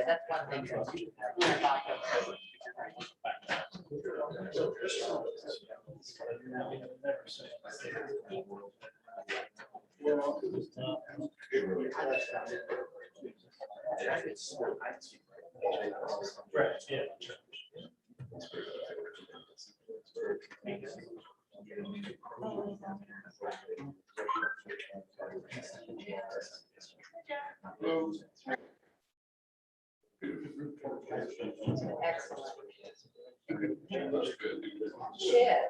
that's one thing. Right, yeah. Excellent. Yeah.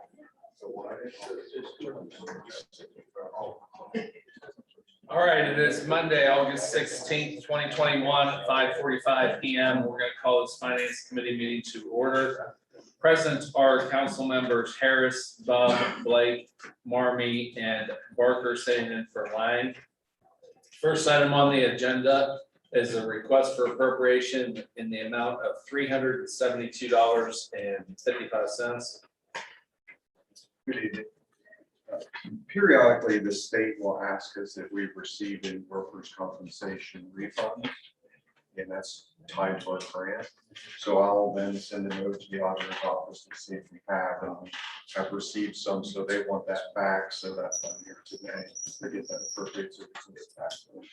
All right, it is Monday, August 16th, 2021 at 5:45 p.m. We're going to call this Finance Committee meeting to order. Present are council members Harris, Bub, Blake, Marmee, and Barker sitting in for Lang. First item on the agenda is a request for appropriation in the amount of $372.55. Good evening. Periodically, the state will ask us if we've received any workers' compensation refund, and that's tied to our grant. So I'll then send a note to the auditor's office to see if we have, and we have received some, so they want that back. So that's why I'm here today, to get that appropriate so we can get back to them.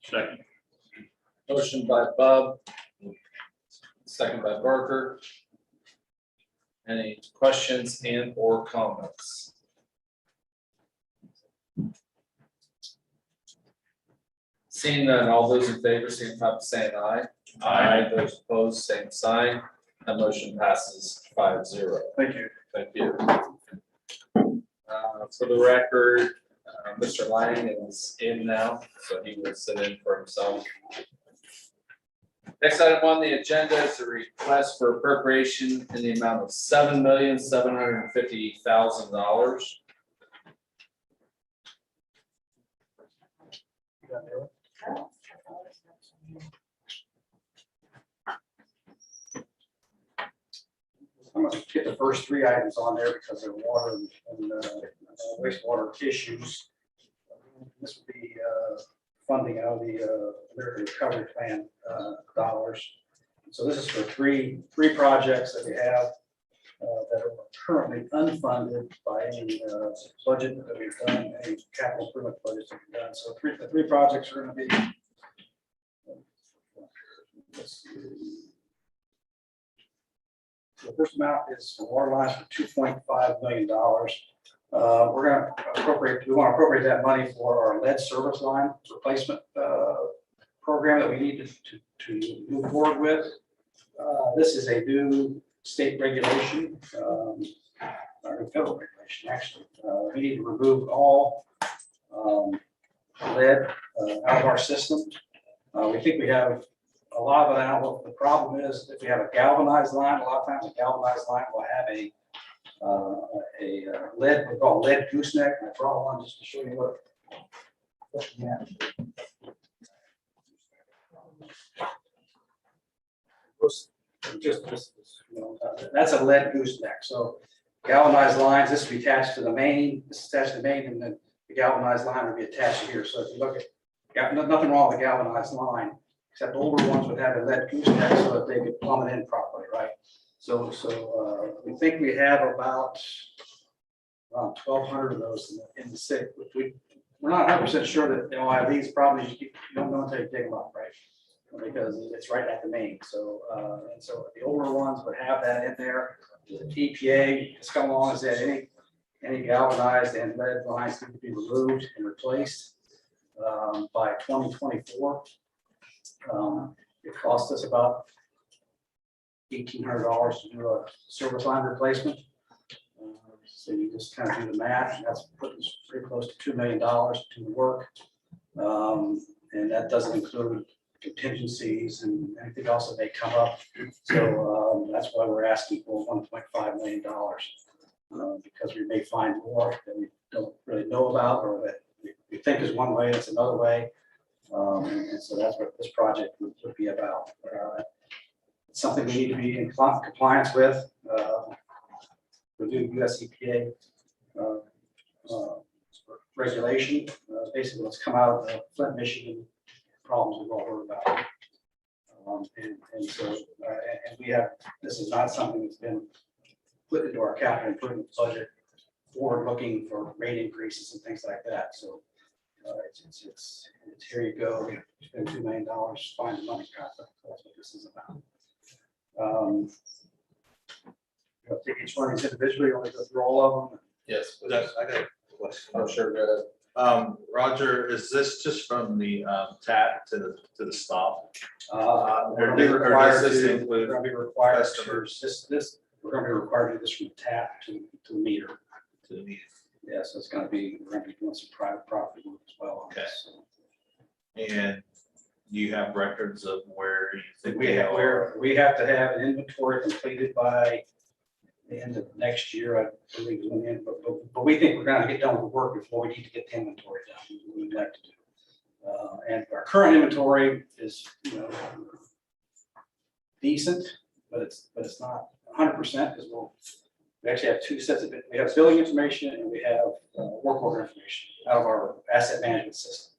Second. Motion by Bub, second by Barker. Any questions and or comments? Seeing none, all those in favor, signify by saying aye. Aye. Those opposed, same sign. That motion passes 5-0. Thank you. Thank you. For the record, Mr. Lang is in now, so he will sit in for himself. Next item on the agenda is a request for appropriation in the amount of $7,750,000. I'm going to get the first three items on there because they're water and wastewater issues. This would be funding out of the American Recovery Plan dollars. So this is for three projects that we have that are currently unfunded by any budget that we've done, any capital improvement budgets that we've done. So the three projects are going to be. Let's see. The first amount is for water lines for $2.5 million. We're going to appropriate. We want to appropriate that money for our lead service line replacement program that we need to move forward with. This is a new state regulation, or federal regulation actually. We need to remove all lead out of our system. We think we have a lot of it out. The problem is if we have a galvanized line, a lot of times a galvanized line will have a lead, we call lead gooseneck. I brought one just to show you what we have. Just this, that's a lead gooseneck. So galvanized lines, this will be attached to the main. This is attached to the main, and then the galvanized line will be attached here. So if you look at, nothing wrong with the galvanized line, except older ones would have a lead gooseneck so that they could plumb it in properly, right? So we think we have about around 1,200 of those in the city. We're not 100% sure that have these problems. You don't know until you dig them up, right? Because it's right at the main. So and so the older ones would have that in there. The EPA has come along and said any galvanized and lead lines need to be removed and replaced by 2024. It cost us about $1,800 to do a service line replacement. So you just kind of do the math, and that's putting us pretty close to $2 million to the work. And that doesn't include contingencies and anything else that may come up. So that's why we're asking for $1.5 million because we may find more that we don't really know about, or that we think is one way, it's another way. And so that's what this project would be about. It's something we need to be in compliance with. We do US EPA regulation. Basically, what's come out of the Flint, Michigan problems we've all heard about. And so, and we have, this is not something that's been put into our capital improvement budget for looking for rate increases and things like that. So it's here you go, spend $2 million, find the money. That's what this is about. You'll take each one individually, only go through all of them. Yes, please. Yes, I got a question. Oh, sure, go ahead. Roger, is this just from the tap to the stop? We're Or gonna be does required this to, include we're gonna be required customers? to, we're gonna be required to do this from tap to the meter. To the meter? Yeah, so it's gonna be, we're gonna be doing some private property work as well. on this. And you have records of where you think We they have, are? we have to have an inventory completed by the end of next year, I believe, is when the end, but we think we're gonna get done with the work before we need to get the inventory done, we'd like to do. And our current inventory is, you know, decent, but it's not 100% because we actually have two sets of it. We have billing information and we have work order information out of our asset management system.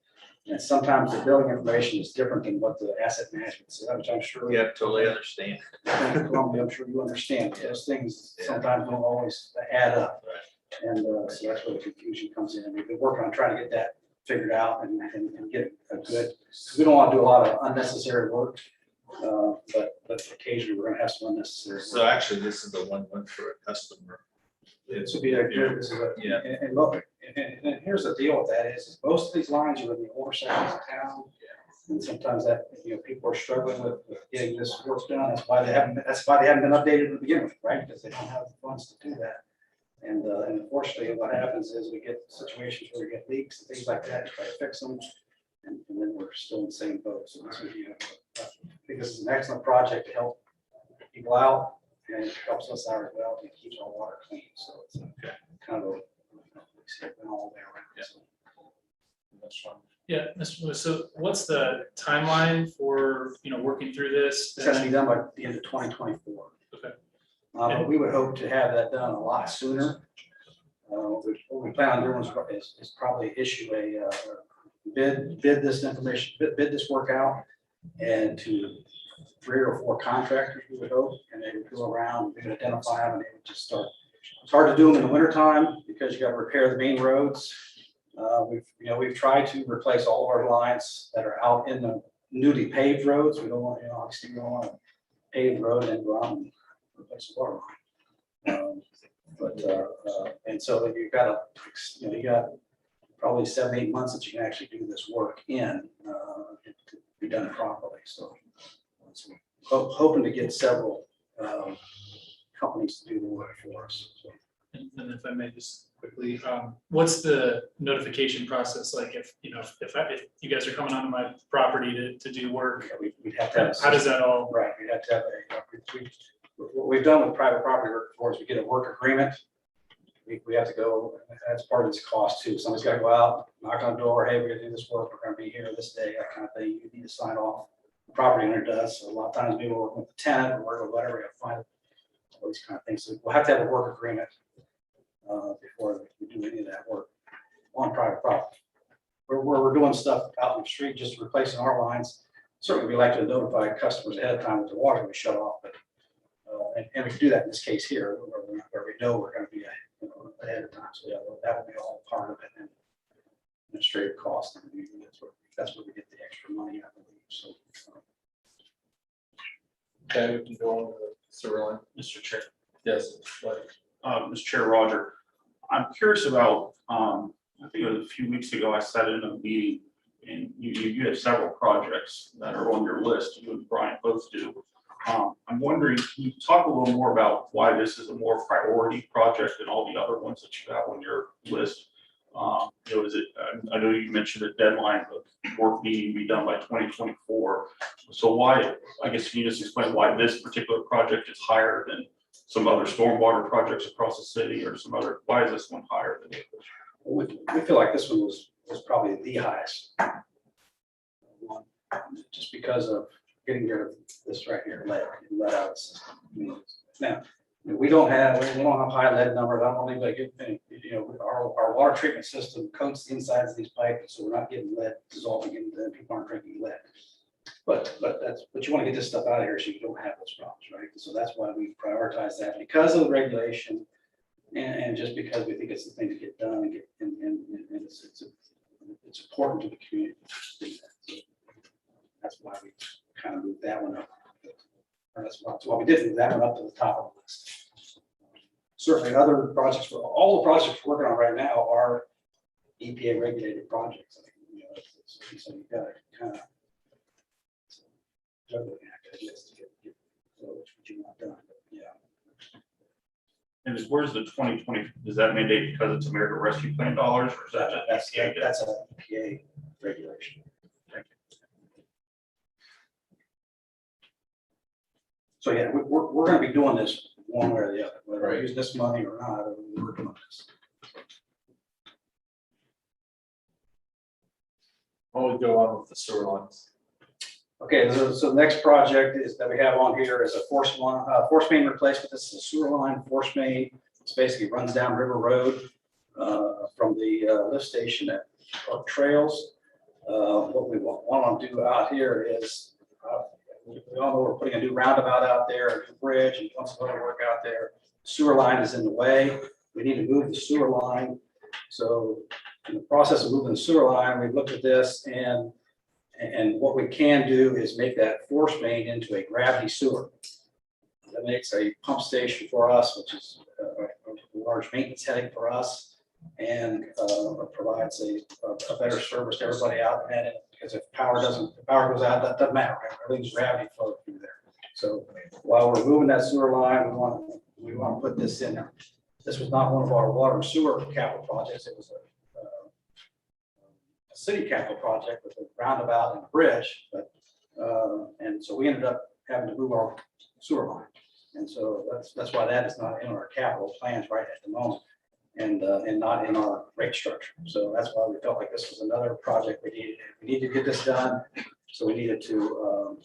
And sometimes the billing information is different than what the asset management system, which I'm sure. Yeah, totally understand. Columbia, I'm sure you understand. Those things sometimes don't always add up. Right. And so that's where the confusion comes in. And we've been working on trying to get that figured out and get a good, because we don't want to do a lot of unnecessary work. But occasionally we're gonna have some unnecessary. So actually, this is the one for a customer. This would be a good, this is a, Yeah. and look, and here's the deal with that is most of these lines are in the older sections of town. And sometimes that, you know, people are struggling with getting this work done. That's why they haven't been updated to begin with, right? Because they don't have the funds to do that. And unfortunately, what happens is we get situations where we get leaks and things like that, try to fix them. And then we're still in the same boat. So this would be, I think this is an excellent project to help people out and it helps us out as well. It keeps our water clean. So it's kind of all the way around. Yeah. So That's fine. Yeah, Mr. Lewis, so what's the timeline for, working through this? it's gonna be done by the end of 2024. Okay. But we would hope to have that done a lot sooner. What we plan on doing is probably issue a bid this information, bid this work out, and to 3 or 4 contractors, we would hope, and they would go around, they would identify them, and they would just start. It's hard to do them in the wintertime because you got to repair the main roads. We've tried to replace all of our lines that are out in the newly paved roads. We don't want, obviously, we don't want to pave the road and go out and replace the water line. And so you got probably 7-8 months that you can actually do this work in to be done properly. So hoping to get several companies to do the work for us. So. And if I may just quickly, what's the notification process like if you guys are coming onto my property to do work? We'd have to have. How does that all? Right, we'd have to have what we've done with private property work before is we get a work agreement. We have to go, that's part of this cost too. Somebody's got to go out, knock on the door, hey, we're gonna do this work, we're gonna be here this day, that kind of thing. You need to sign off. The property owner does. So a lot of times people work with the tenant or whatever, you have to find all these kind of things. So we'll have to have a work agreement before we do any of that work on private property. Where we're doing stuff out in the street, just replacing our lines. Certainly we like to notify customers ahead of time with the water we shut off, but and we can do that in this case here, where we know we're going to be ahead of time. So yeah, that will be all part of it and administrative cost. And that's where we get the extra money, I believe. So. Okay, we can go on to Cyrillian. Mr. Chair. Yes. Mr. Chair, Roger, I'm curious about, I think it was a few weeks ago, I sat in a meeting and you have several projects that are on your list, you and Brian both do. I'm wondering, can you talk a little more about why this is a more priority project than all the other ones that you have on your list? Is it, I know you mentioned a deadline of work needing to be done by 2024. So why, I guess, can you just explain why this particular project is higher than some other stormwater projects across the city or some other, why is this one higher than the others? We feel like this one was probably the highest one, just because of getting rid of this right here, let out of the system. Now, We don't have high lead numbers. I don't think they get, our water treatment system coats the insides of these pipes, so we're not getting lead dissolving into them. People aren't drinking lead. But you want to get this stuff out of here so you don't have those problems, right? So that's why we prioritize that because of the regulation and just because we think it's the thing to get done and it's important to the community. To do that. So that's why we kind of moved that one up. Or that's why we did move that one up to the top of the list. Certainly other projects, all the projects we're working on right now are EPA regulated projects. So you've got to kind of juggling act, I guess, to get which you want done. But yeah. And where's the 2020, does that mandate because it's American Rescue Plan dollars, or is that just EPA? That's an EPA regulation. So yeah, we're going to be doing this one way or the other, whether we use this money or not, we're doing this. What would go on with the sewer lines? Okay, so the next project is that we have on here is a force main replacement. This is a sewer line force main. It basically runs down River Road from the lift station at Park Trails. What we want to do out here is we all know we're putting a new roundabout out there, a new bridge, and once the work out there. Sewer line is in the way. We need to move the sewer line. So in the process of moving the sewer line, we've looked at this and what we can do is make that force main into a gravity sewer. That makes a pump station for us, which is a large maintenance headache for us, and provides a better service to everybody out there. Because if power goes out, that doesn't matter. Everything's gravity flow through there. So while we're moving that sewer line, we want to put this in there. This was not one of our water and sewer capital projects. It was a city capital project with a roundabout and a bridge, but and so we ended up having to move our sewer line, and so that's why that is not in our capital plans right at the moment, and not in our rate structure. So that's why we felt like this was another project we needed to get this done. So we needed to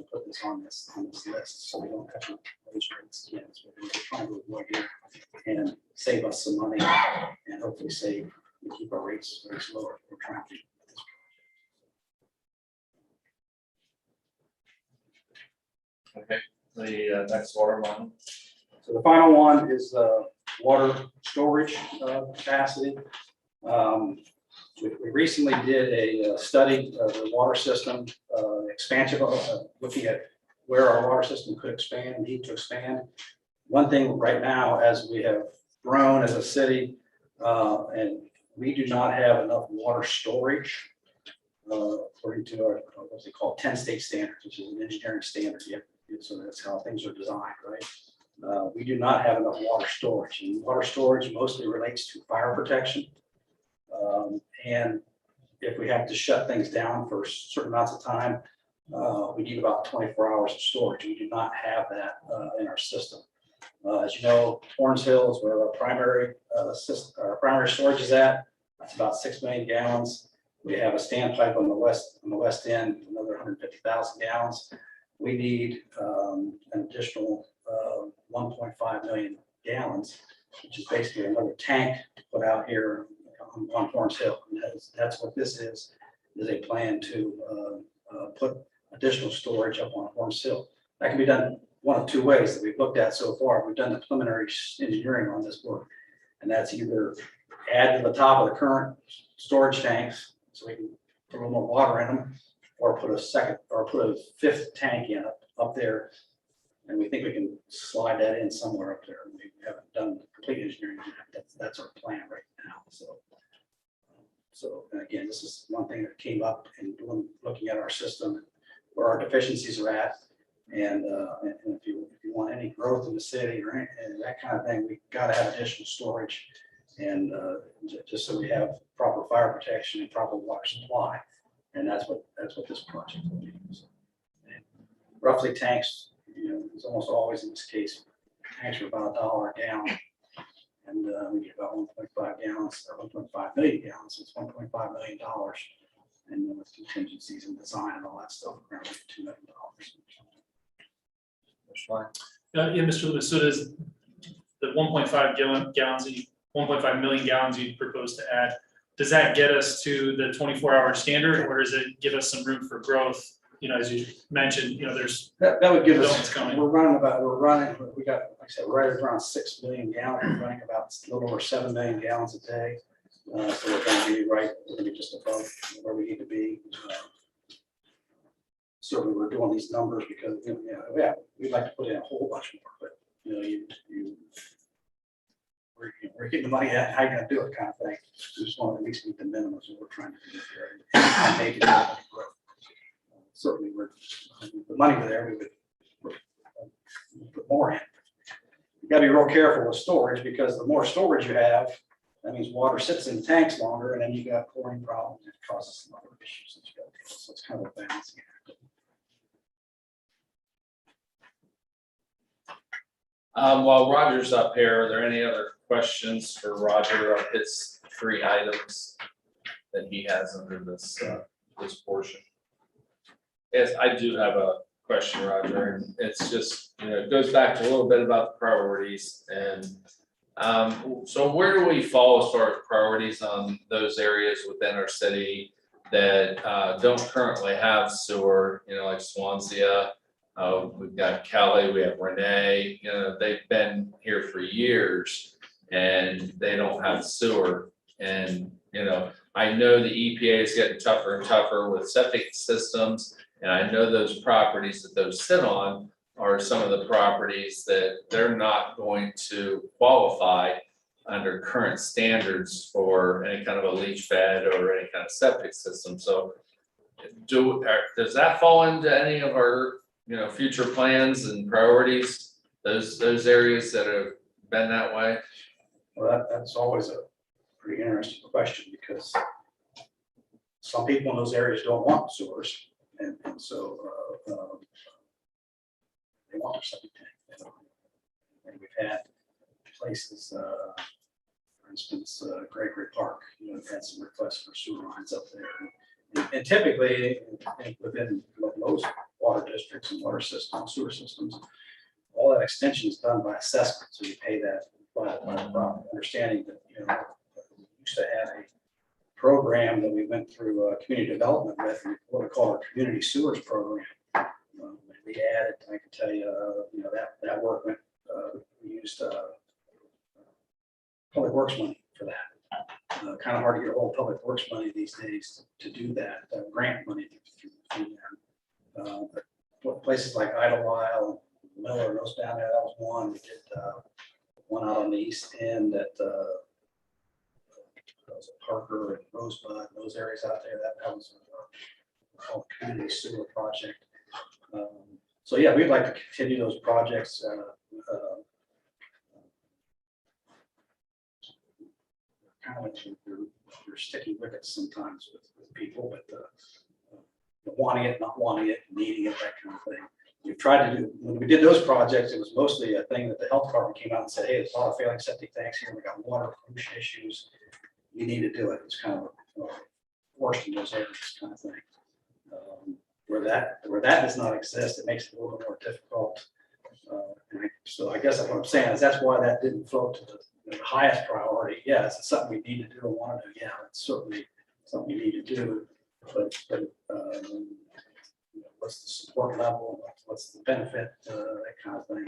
put this on this list, so we don't have to raise rates again. So we're trying to avoid here and save us some money, and hopefully keep our rates lower. We're trying to. Okay, the next water line. So the final one is water storage capacity. We recently did a study of the water system expansion, looking at where our water system could expand, need to expand. One thing right now, as we have grown as a city, and we do not have enough water storage according to our what's it called 10-state standards, which is an engineering standard. So that's how things are designed, right? We do not have enough water storage, and water storage mostly relates to fire protection. And if we have to shut things down for certain amounts of time, we need about 24 hours of storage. We do not have that in our system. As you know, Torrance Hill is where our primary storage is at. That's about 6 million gallons. We have a standpipe on the west end, another 150,000 gallons. We need an additional 1.5 million gallons, which is basically another tank to put out here on Torrance Hill. And that's what this is a plan to put additional storage up on Torrance Hill. That can be done one of two ways that we've looked at so far. We've done the preliminary engineering on this work, and that's either add to the top of the current storage tanks so we can put a little more water in them, or put a fifth tank in up there, and we think we can slide that in somewhere up there. We haven't done complete engineering yet. That's our plan right now. So again, this is one thing that came up in looking at our system, where our deficiencies are at, and if you want any growth in the city or that kind of thing, we've got to have additional storage, and just so we have proper fire protection and proper water supply. And that's what this project will do. So, roughly tanks, it's almost always in this case, tanks are about $1 a gallon, and we get about 1.5 gallons or 1.5 million gallons. So it's $1.5 million, and then with contingencies and design and all that stuff, around $2 million. Yeah, Mr. Lewis, so does the 1.5 gallons, 1.5 million gallons you propose to add, does that get us to the 24-hour standard, or does it give us some room for growth? You know, as you mentioned, you know, there's That would give developments us, coming. we got, like I said, right around 6 million gallons, we're running about a little over 7 million gallons a day. So we're gonna be right, we're gonna be just above where we need to be. Certainly, we're doing these numbers because, you know, yeah, we'd like to put in a whole bunch more, but, you know, we're getting the money out, how you gonna do it kind of thing. We just want to at least meet the minimum, so we're trying to do here. And make it grow. Certainly, the money was there, we would put more in. You gotta be real careful with storage, because the more storage you have, that means water sits in tanks longer, and then you got chlorine problems, it causes some other issues that you got to deal with. So it's kind of a balancing act. While Roger's up here, are there any other questions for Roger on his 3 items that he has under this, this portion? Yes, I do have a question, Roger, and it's just, you know, it goes back to a little bit about the priorities. And so where do we fall as far as priorities on those areas within our city that don't currently have sewer, you know, like Swansea? We've got Kelly, we have Renee, you know, they've been here for years and they don't have sewer. And, you know, I know the EPA is getting tougher and tougher with septic systems. And I know those properties that those sit on are some of the properties that they're not going to qualify under current standards for any kind of a leach bed or any kind of septic system. So does that fall into any of our, you know, future plans and priorities, those areas that have been that way? Well, that's always a pretty interesting question, because some people in those areas don't want sewers, and so they want their septic tank. And we've had places, for instance, Gregory Park, you know, we've had some requests for sewer lines up there. And typically, within most water districts and water systems, sewer systems, all that extension is done by assessment, so you pay that by the property. Understanding that, you know, we used to have a program that we went through community development with, what we call our community sewers program. We added, I can tell you, you know, that work went, we used public works money for that. Kind of hard to get a hold of public works money these days to do that, grant money through them. But places like Idlewild, Miller, those down there, that was one. We did one out on the east end at Parker and Rosebud, those areas out there. That was called community sewer project. So yeah, we'd like to continue those projects. Kind of like you're sticky wickets sometimes with people, but wanting it, not wanting it, needing it, that kind of thing. We've tried to do, when we did those projects, it was mostly a thing that the health department came out and said, hey, there's a lot of failing septic tanks here. We got water pollution issues. You need to do it. It's kind of forced in those areas, kind of thing. Where that does not exist, it makes it a little bit more difficult. So I guess what I'm saying is that's why that didn't float to the highest priority. Yes, it's something we need to do and want to do. Yeah, it's certainly something we need to do. But what's the support level? What's the benefit? That kind of thing.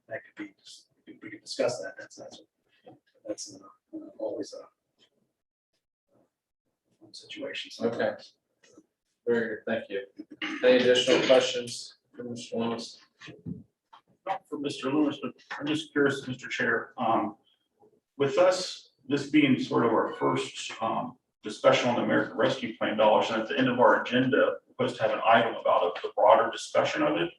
That could be. We could discuss that. That's always a situation. Sometimes. Okay. Very good, thank you. Any additional questions for Mr. Lewis? Not for Mr. Lewis, but I'm just curious, Mr. Chair, with us, this being sort of our first discussion on the American Rescue Plan dollars, and at the end of our agenda, we're supposed to have an item about the broader discussion of it.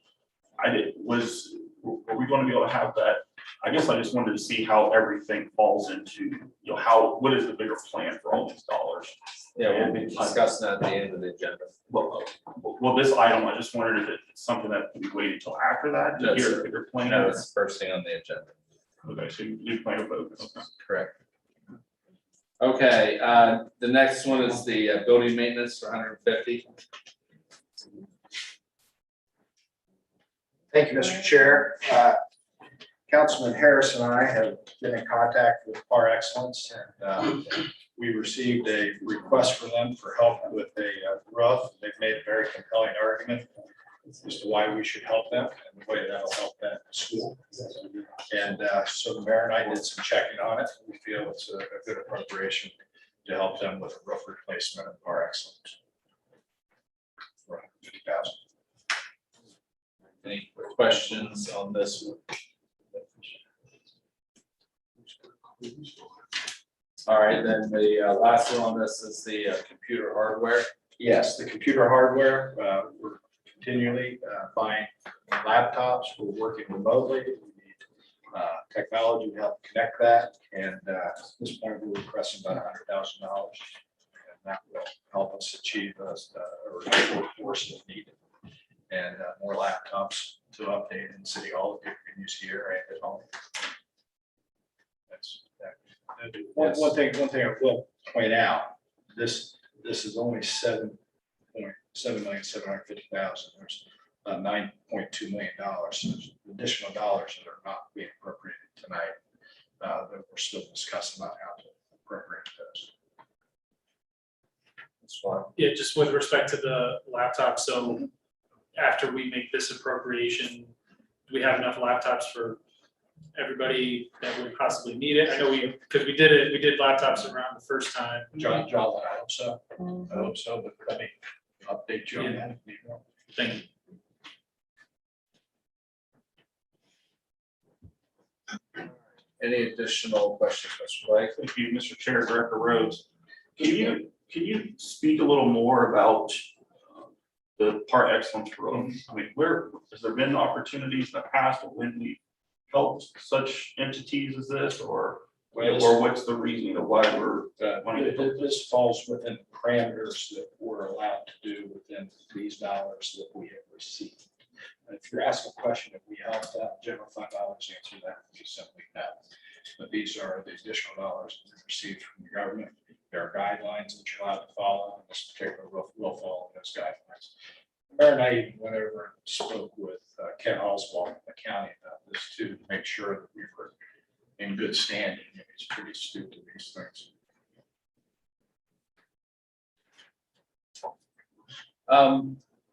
Were we going to be able to have that? I guess I just wanted to see how everything falls into, you know, what is the bigger plan for all these dollars? Yeah, we'll be discussing that at the end of the agenda. Well, this item, I just wondered if it's something that we wait until after that to hear the bigger plan. No, it's first thing on the agenda. Okay, so you plan to vote. Okay. Correct. Okay, the next one is the building maintenance for 150. Thank you, Mr. Chair. Councilman Harris and I have been in contact with Par Excellence, and we received a request for them for help with a roof. They've made a very compelling argument as to why we should help them and the way that'll help that school. And so the mayor and I did some checking on it. We feel it's a good appropriation to help them with a roof replacement and Par Excellence. For $50,000. Any questions on this one? All right, then the last one on this is the computer hardware. Yes, the computer hardware, we're continually buying laptops. We're working remotely. We need technology to help connect that. And at this point, we're requesting about $100,000. And that will help us achieve a workforce if needed. And more laptops to update in City Hall that people can use here and at home. That's that. One thing I will point out, this is only $7,750,000. There's $9.2 million. So there's additional dollars that are not being appropriated tonight. That we're still discussing about how to appropriate those. That's fine. Yeah, just with respect to the laptop, so after we make this appropriation, do we have enough laptops for everybody that would possibly need it? I know because we did laptops around the first time. John, I hope so. I hope so, but let me update you on that if need more. Thank you. Any additional questions, Mr. Blake? Thank you, Mr. Chair, Director Rhodes. Can you speak a little more about the Par Excellence program? I mean, where has there been opportunities in the past when we helped such entities as this, or what's the reasoning of why we're wanting to help? This falls within the parameters that we're allowed to do within these dollars that we have received. And if you're asking a question, if we helped out general fund dollars, answer that would be simply no. But these are the additional dollars that we received from the government. There are guidelines that you're allowed to follow, and this particular will follow those guidelines. Mayor and I even went over and spoke with Ken Oswald in the county about this too, to make sure that we were in good standing. It's pretty stupid, these things.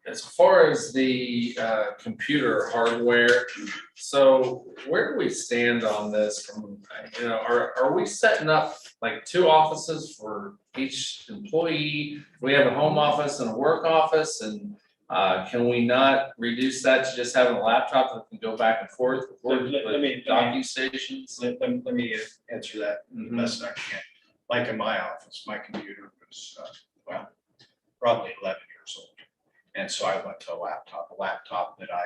As far as the computer hardware, so where do we stand on this? From are we setting up like 2 offices for each employee? We have a home office and a work office, and can we not reduce that to just having a laptop that can go back and forth with docking stations? Let me answer that the best I can. Like in my office, my computer was probably 11 years old. And so I went to a laptop that I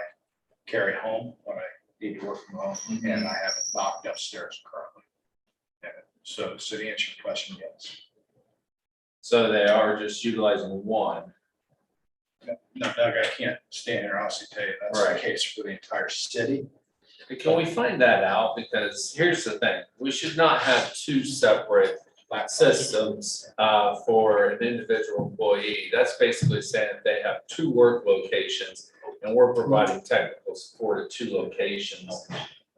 carry home when I need to work from home, and I have it docked upstairs currently. And so to answer your question, yes. So they are just utilizing one. No, Doug, I can't stand here and honestly tell you that's the case for the entire city. Can we find that out? Because here's the thing, we should not have 2 separate systems for an individual employee. That's basically saying they have 2 work locations and we're providing technical support at 2 locations.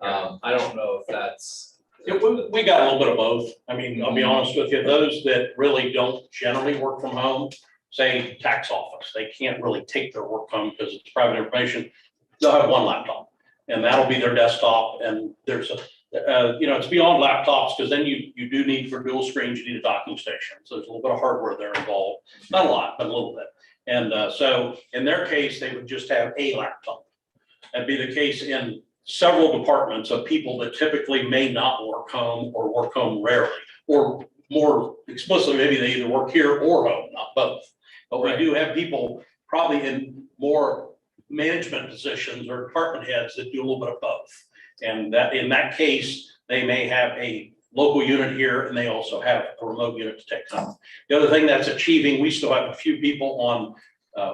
I don't know if that's. We got a little bit of both. I mean, I'll be honest with you, those that really don't generally work from home, say tax office, they can't really take their work home because it's private information. They'll have 1 laptop and that'll be their desktop. And there's it's beyond laptops, because then you do need for dual screens, you need a docking station. So there's a little bit of hardware there involved, not a lot, but a little bit. And so in their case, they would just have a laptop. That'd be the case in several departments of people that typically may not work home or work home rarely, or more explicitly, maybe they either work here or home, not both. But we do have people probably in more management positions or department heads that do a little bit of both. And that in that case, they may have a local unit here and they also have a remote unit to take home. The other thing that's achieving, we still have a few people on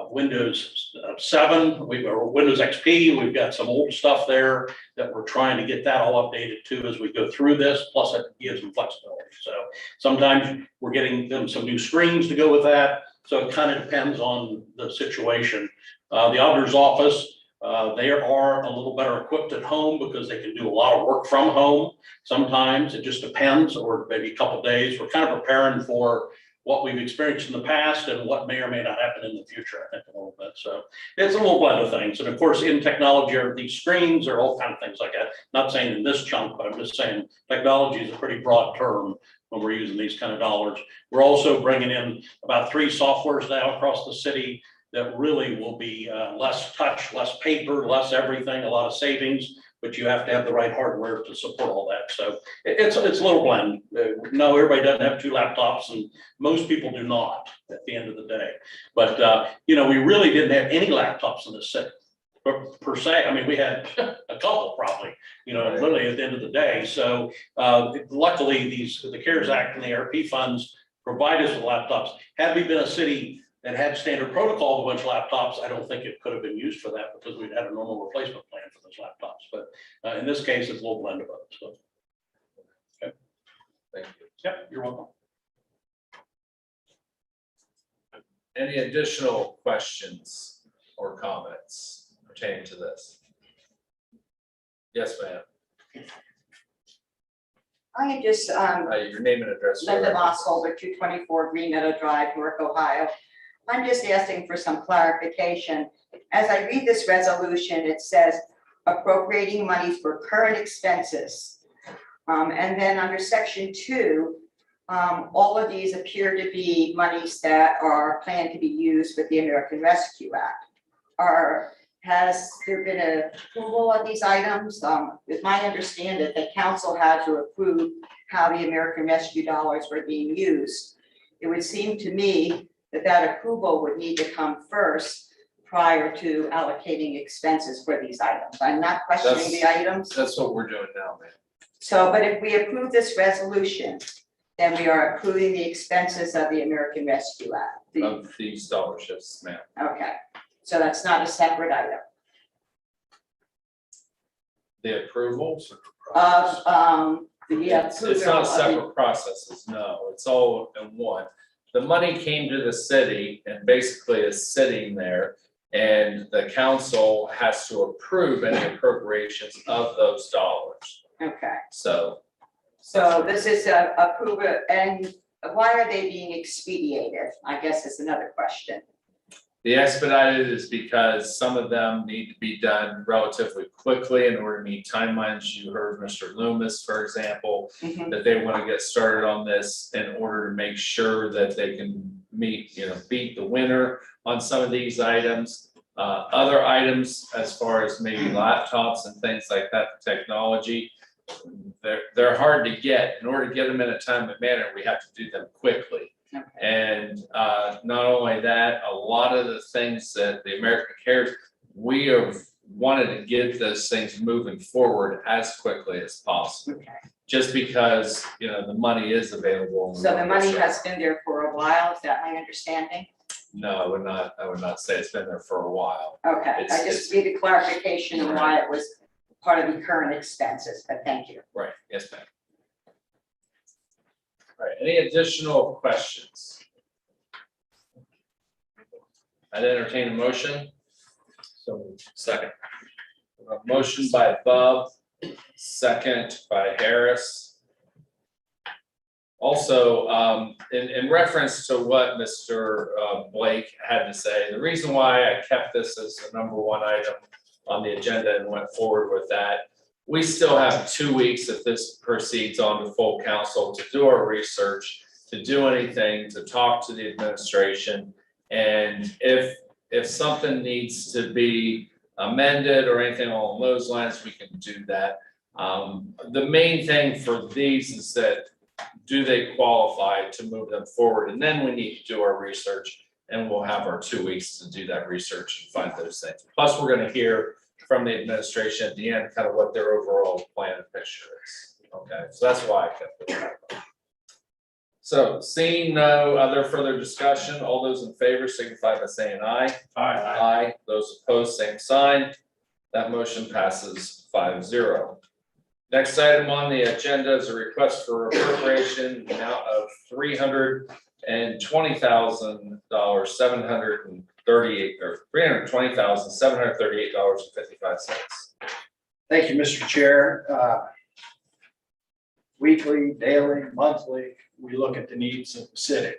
Windows 7, or Windows XP. We've got some old stuff there that we're trying to get that all updated too as we go through this, plus it gives them flexibility. So sometimes we're getting them some new screens to go with that. So it kind of depends on the situation. The auditor's office, They are a little better equipped at home because they can do a lot of work from home. Sometimes it just depends, or maybe a couple days. We're kind of preparing for what we've experienced in the past and what may or may not happen in the future, I think, a little bit. So it's a little blend of things. And of course, in technology are these screens or all kind of things like that. Not saying in this chunk, but I'm just saying technology is a pretty broad term when we're using these kind of dollars. We're also bringing in about 3 softwares now across the city that really will be less touch, less paper, less everything, a lot of savings, but you have to have the right hardware to support all that. So it's a little blend. No, everybody doesn't have 2 laptops, and most people do not at the end of the day. But, you know, we really didn't have any laptops in the city per se. I mean, we had a couple probably, you know, literally at the end of the day. So luckily, the CARES Act and the ARP funds provide us with laptops. Had we been a city that had standard protocol with a bunch of laptops, I don't think it could have been used for that because we'd had a normal replacement plan for those laptops. But in this case, it's a little blend of both. So. Okay. Thank you. Yep, you're welcome. Any additional questions or comments pertaining to this? Yes, ma'am. I am just, Your name and address. for Linda the record. Mossholder, 224 Green Meadow Drive, Newark, Ohio. I'm just asking for some clarification. As I read this resolution, it says appropriating monies for current expenses. And then under section 2, all of these appear to be monies that are planned to be used with the American Rescue Act. Has there been an approval of these items? It's my understanding that council had to approve how the American Rescue dollars were being used. It would seem to me that approval would need to come first prior to allocating expenses for these items. I'm not questioning the items. That's what we're doing now, man. So, but if we approve this resolution, then we are approving the expenses of the American Rescue Act. Of these scholarships, ma'am. Okay, so that's not a separate item The approvals. of, It's not separate processes, no, it's all in one. The money came to the city and basically is sitting there. And the council has to approve any appropriations of those dollars. Okay, So so this is a approval, and why are they being expedited? I guess is another question. the expedited is because some of them need to be done relatively quickly in order to meet timelines. You heard Mr. Loomis, for example, Mhm. that they want to get started on this in order to make sure that they can meet, beat the winner on some of these items. Other items, as far as maybe laptops and things like that, technology, they're hard to get. In order to get them in a timely manner, we have to do them quickly. Okay. And not only that, a lot of the things that the American CARES, we have wanted to get those things moving forward as quickly as possible. Okay, Just because, the money is available. and we so the wanna money get has been there for a while, is that my understanding? No, I would not say it's been there for a while. Okay, I It's- just needed clarification on why it was part of the current expenses, but thank you. Right, yes, ma'am. All right, any additional questions? I'd entertain a motion. So second. A motion by Bub, second by Harris. Also, in reference to what Mr. Blake had to say, the reason why I kept this as the number 1 item on the agenda and went forward with that, we still have 2 weeks if this proceeds on to full council to do our research, to do anything, to talk to the administration. And if something needs to be amended or anything along those lines, we can do that. The main thing for these is that, do they qualify to move them forward? And then we need to do our research, and we'll have our 2 weeks to do that research and find those things. Plus, we're gonna hear from the administration at the end, kind of what their overall plan and picture is. Okay, so that's why I kept it. So seeing no other further discussion, all those in favor signify by saying aye. Aye. Aye. Those opposed, same sign. That motion passes 5-0. Next item on the agenda is a request for appropriation in the amount of $320,700 $320,738.55. Thank you, Mr. Chair. Weekly, daily, monthly, we look at the needs of the city.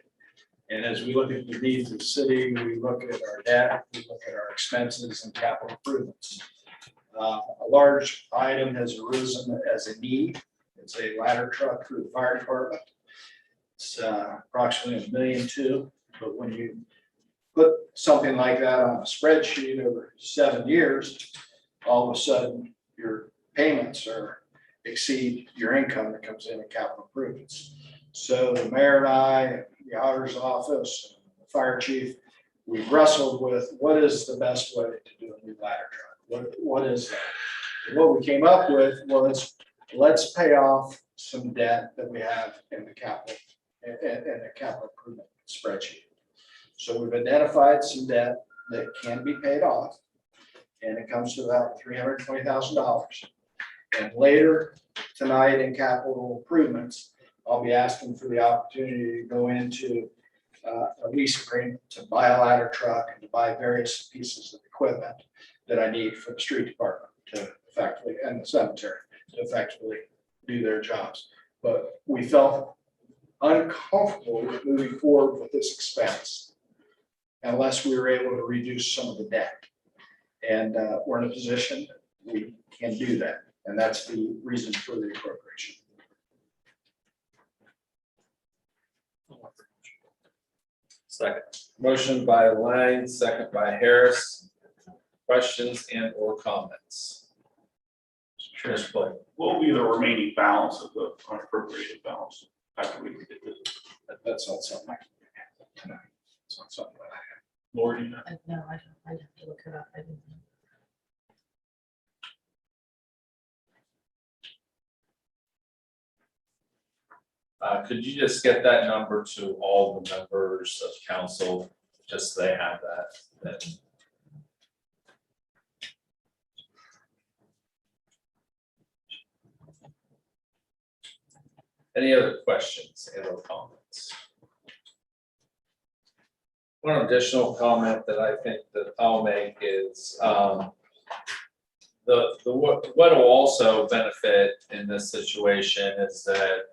And as we look at the needs of the city, we look at our debt, we look at our expenses and capital improvements. A large item has arisen as a need. It's a ladder truck for the fire department. It's approximately $1.2 million, but when you put something like that on a spreadsheet over 7 years, all of a sudden your payments exceed your income that comes in capital improvements. So the mayor and I, the auditor's office, the fire chief, we've wrestled with what is the best way to do a new ladder truck? What is that? And what we came up with was, let's pay off some debt that we have in the capital improvement spreadsheet. So we've identified some debt that can be paid off, and it comes to about $320,000. And later tonight in capital improvements, I'll be asking for the opportunity to go into a lease agreement to buy a ladder truck and to buy various pieces of equipment that I need for the street department to effectively, and the cemetery to effectively do their jobs. But we felt uncomfortable with moving forward with this expense unless we were able to reduce some of the debt. And we're in a position we can do that. And that's the reason for the appropriation. Second. Motion by Lang, second by Harris. Questions and or comments? Sure. What will be the remaining balance of the unappropriated balance after we get this? That's not something I can do tonight. It's not something that I have. Lori, you know? No, I don't, I'd have to look it up, I didn't know. Could you just get that number to all the members of council, just so they have that? Any other questions and or comments? One additional comment that I think that I'll make is what will also benefit in this situation is that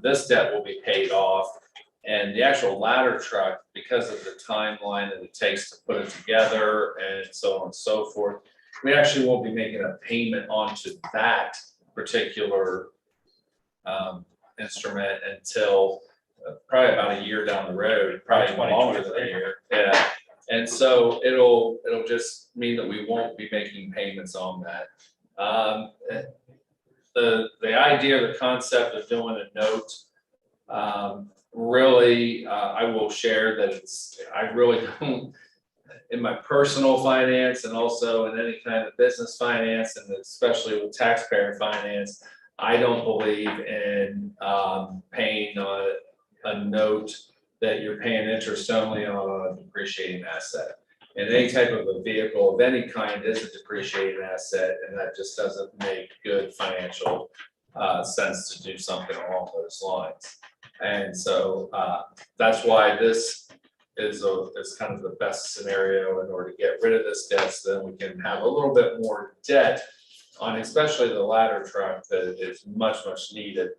this debt will be paid off, and the actual ladder truck, because of the timeline that it takes to put it together and so on and so forth, we actually won't be making a payment onto that particular instrument until probably about a year down the road, probably even longer than a year. Yeah, and so it'll just mean that we won't be making payments on that. The idea, the concept of doing a note, really, I will share that I really don't, in my personal finance and also in any kind of business finance, and especially with taxpayer finance, I don't believe in paying on a note that you're paying interest only on a depreciating asset. And any type of a vehicle of any kind is a depreciating asset, and that just doesn't make good financial sense to do something along those lines. And so that's why this is kind of the best scenario in order to get rid of this debt, so then we can have a little bit more debt on especially the ladder truck that is much needed.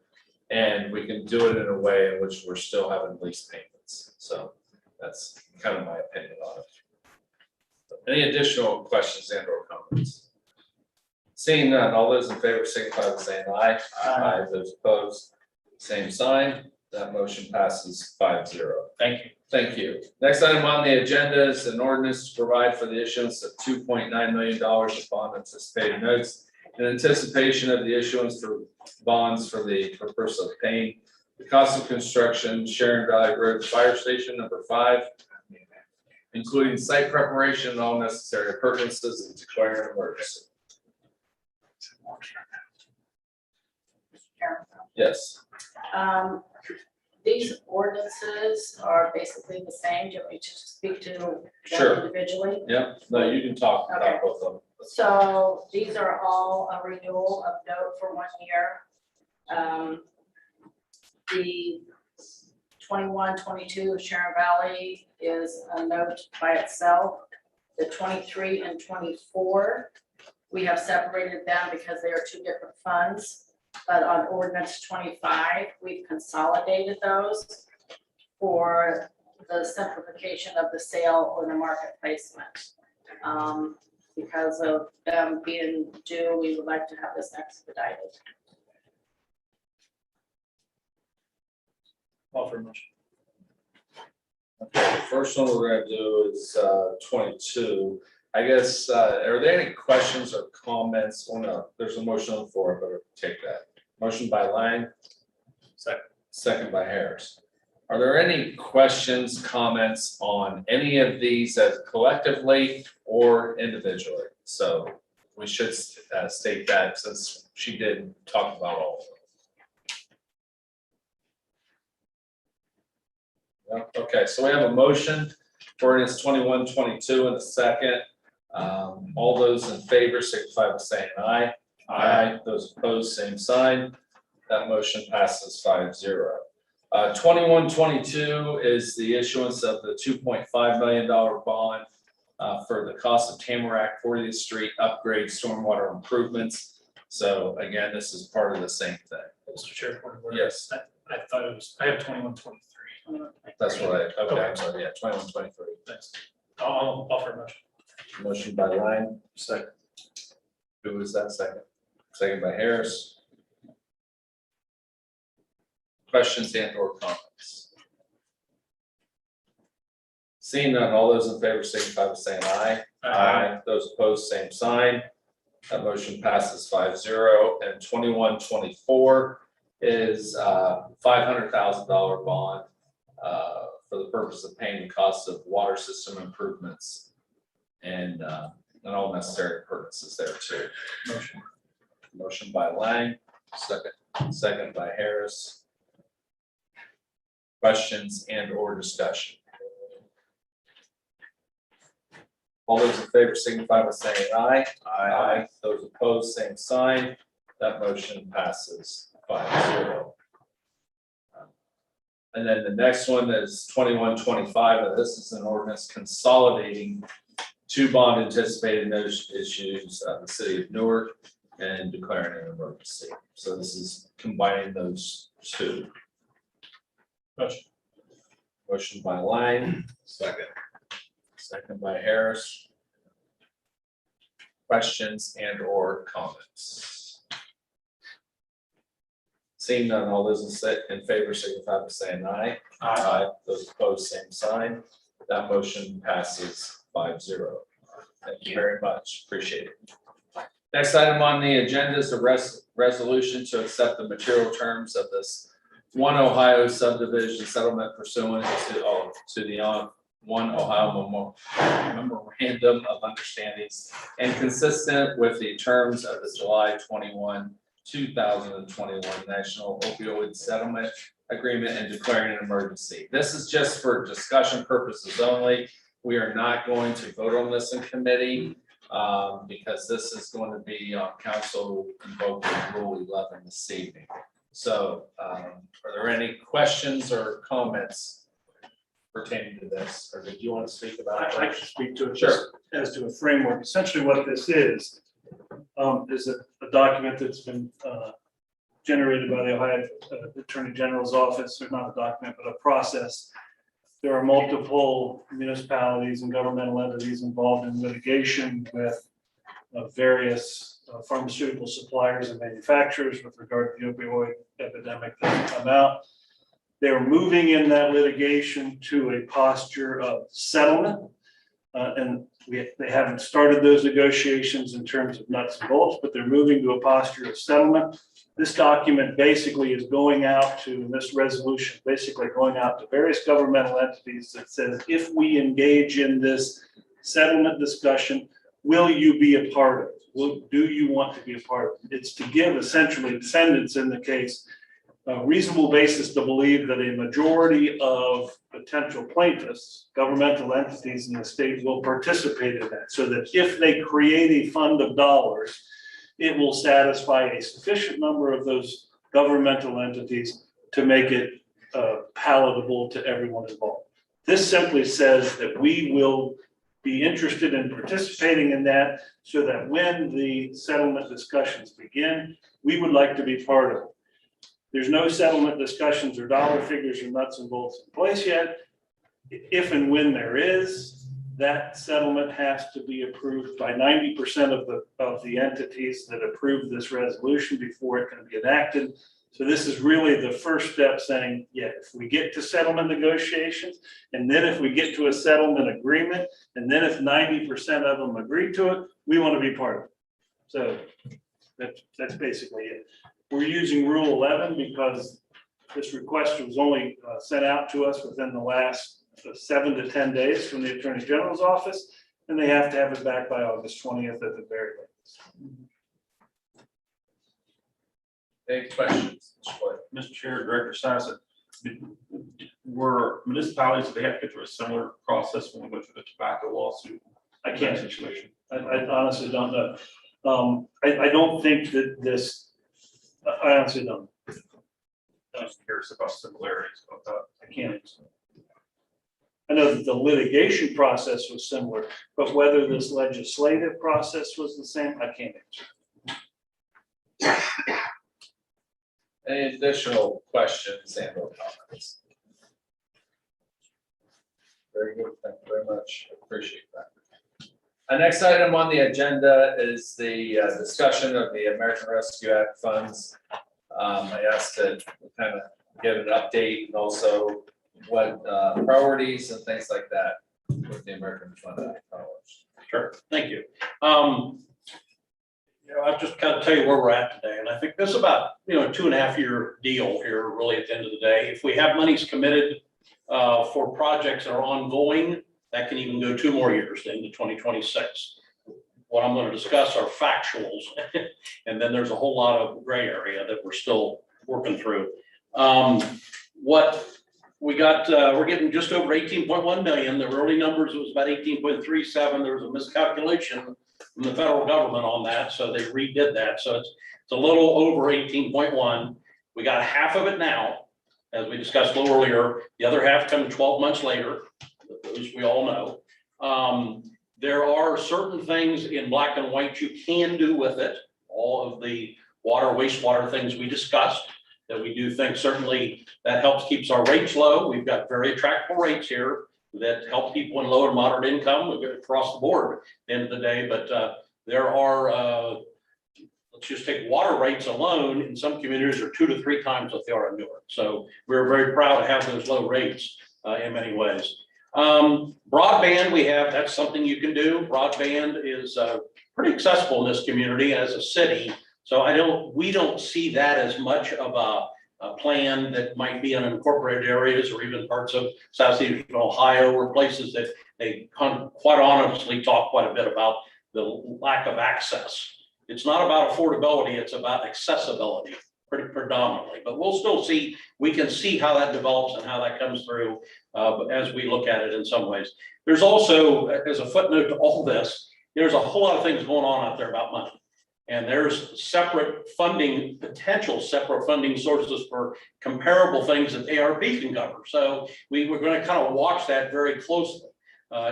And we can do it in a way in which we're still having lease payments. So that's kind of my opinion on it. Any additional questions and or comments? Seeing none, all those in favor signify by saying aye. Aye. Those opposed, same sign. That motion passes 5-0. Thank you. Thank you. Next item on the agenda is an ordinance to provide for the issuance of $2.9 million of bond anticipated notes in anticipation of the issuance for bonds for the purpose of paying the cost of construction, Sharon Valley Road Fire Station number 5, including site preparation and all necessary appurtenances, and declaring an emergency. Yes. These ordinances are basically the same. Do you want me to speak to them Sure. individually? Yep. No, you can talk Okay. about both of them. So these are all a renewal of note for 1 year. The 21, 22 Sharon Valley is a note by itself. The 23 and 24, we have separated them because they are two different funds. But on ordinance 25, we've consolidated those for the simplification of the sale or the market placement. Because of them being due, we would like to have this expedited. Offer motion. Okay, the first one we're gonna do is 22. I guess, are there any questions or comments? Oh, no, there's a motion on the floor, but take that. Motion by Lang. Second by Harris. Are there any questions, comments on any of these as collectively or individually? So we should state that since she did talk about all of them. Okay, so we have a motion for ordinance 21, 22 and a second. All those in favor signify by saying aye. Aye. Those opposed, same sign. That motion passes 5-0. 21, 22 is the issuance of the $2.5 million bond for the cost of Tamarack 40th Street upgrade stormwater improvements. So again, this is part of the same thing. Mr. Chair, point of order. Yes. I thought it was, I have 21, 23. That's what okay, I'm sorry, yeah, 21, 23. Thanks. I'll offer a motion. Motion by Lang. Second. Who was that second? Second by Harris. Questions and or comments? Seeing none, all those in favor signify by saying aye. Those opposed, same sign. That motion passes 5-0. And 21, 24 is $500,000 bond for the purpose of paying the cost of water system improvements and all necessary purposes there too. Motion by Lang. Second by Harris. Questions and or discussion? All those in favor signify by saying aye. Those opposed, same sign. That motion passes 5-0. And then the next one is 21, 25. And this is an ordinance consolidating two bond anticipated notice issues of the city of Newark and declaring an emergency. So this is combining those two. Motion by Lang. Second by Harris. Questions and or comments? Seeing none, all those in favor signify by saying aye. Those opposed, same sign. That motion passes 5-0. Thank you very much. Appreciate it. Next item on the agenda is the resolution to accept the material terms of this One Ohio subdivision settlement pursuant to the One Ohio memorandum of understandings and consistent with the terms of the July 21, 2021 National Opioid Settlement Agreement and declaring an emergency. This is just for discussion purposes only. We are not going to vote on this in committee because this is going to be on council invoking Rule 11 this evening. So are there any questions or comments pertaining to this, or did you want to speak about it? I'd like to speak to it Sure. just as to a framework. Essentially what this is a document that's been generated by the Ohio Attorney General's office, or not a document, but a process. There are multiple municipalities and governmental entities involved in litigation with various pharmaceutical suppliers and manufacturers with regard to the opioid epidemic that's come out. They're moving in that litigation to a posture of settlement. They haven't started those negotiations in terms of nuts and bolts, but they're moving to a posture of settlement. This document basically is going out to, and this resolution basically going out to various governmental entities that says, if we engage in this settlement discussion, will you be a part of it? Do you want to be a part of it? It's to give essentially defendants in the case a reasonable basis to believe that a majority of potential plaintiffs, governmental entities in the state, will participate in that, so that if they create a fund of dollars, it will satisfy a sufficient number of those governmental entities to make it palatable to everyone involved. This simply says that we will be interested in participating in that so that when the settlement discussions begin, we would like to be part of it. There's no settlement discussions or dollar figures or nuts and bolts in place yet. If and when there is, that settlement has to be approved by 90% of the entities that approve this resolution before it can be enacted. So this is really the first step saying, yeah, if we get to settlement negotiations, and then if we get to a settlement agreement, and then if 90% of them agree to it, we want to be part of it. So that's basically it. We're using Rule 11 because this request was only sent out to us within the last 7 to 10 days from the Attorney General's office, and they have to have it back by August 20th at the very latest. Any questions? Mr. Chair, Director Sassett, were municipalities, they have to go through a similar process when we go through the tobacco lawsuit? I can't, Situation. I honestly don't know. I don't think that this, I honestly don't. I'm just curious about similarities about that. I can't answer. I know that the litigation process was similar, but whether this legislative process was the same, I can't answer. Any additional questions and or comments? Very good, thank you very much, appreciate that. Our next item on the agenda is the discussion of the American Rescue Act funds. I asked to kind of get an update and also what priorities and things like that with the American Fund Act dollars. Sure, thank you. I'll just kind of tell you where we're at today, and I think this is about, 2.5 year deal here, really, at the end of the day. If we have monies committed for projects that are ongoing, that can even go 2 more years into 2026. What I'm going to discuss are factuals, and then there's a whole lot of gray area that we're still working through. What we got, we're getting just over 18.1 million. The early numbers was about 18.37. There was a miscalculation from the federal government on that, so they redid that. So it's a little over 18.1. We got half of it now, as we discussed a little earlier. The other half coming 12 months later, those we all know. There are certain things in black and white you can do with it. All of the water, wastewater things we discussed that we do think certainly that helps keeps our rates low. We've got very attractive rates here that help people in low and moderate income across the board at the end of the day. But there are, let's just take water rates alone in some communities are 2 to 3 times what they are in Newark. So we're very proud to have those low rates in many ways. Broadband, we have, that's something you can do. Broadband is pretty accessible in this community as a city. So we don't see that as much of a plan that might be in unincorporated areas or even parts of Southeast Ohio or places that they quite honestly talk quite a bit about the lack of access. It's not about affordability, it's about accessibility pretty predominantly, but we'll still see, we can see how that develops and how that comes through as we look at it in some ways. There's also, as a footnote to all this, there's a whole lot of things going on out there about money. And there's separate funding, potential separate funding sources for comparable things that ARP can cover. So we're going to kind of watch that very closely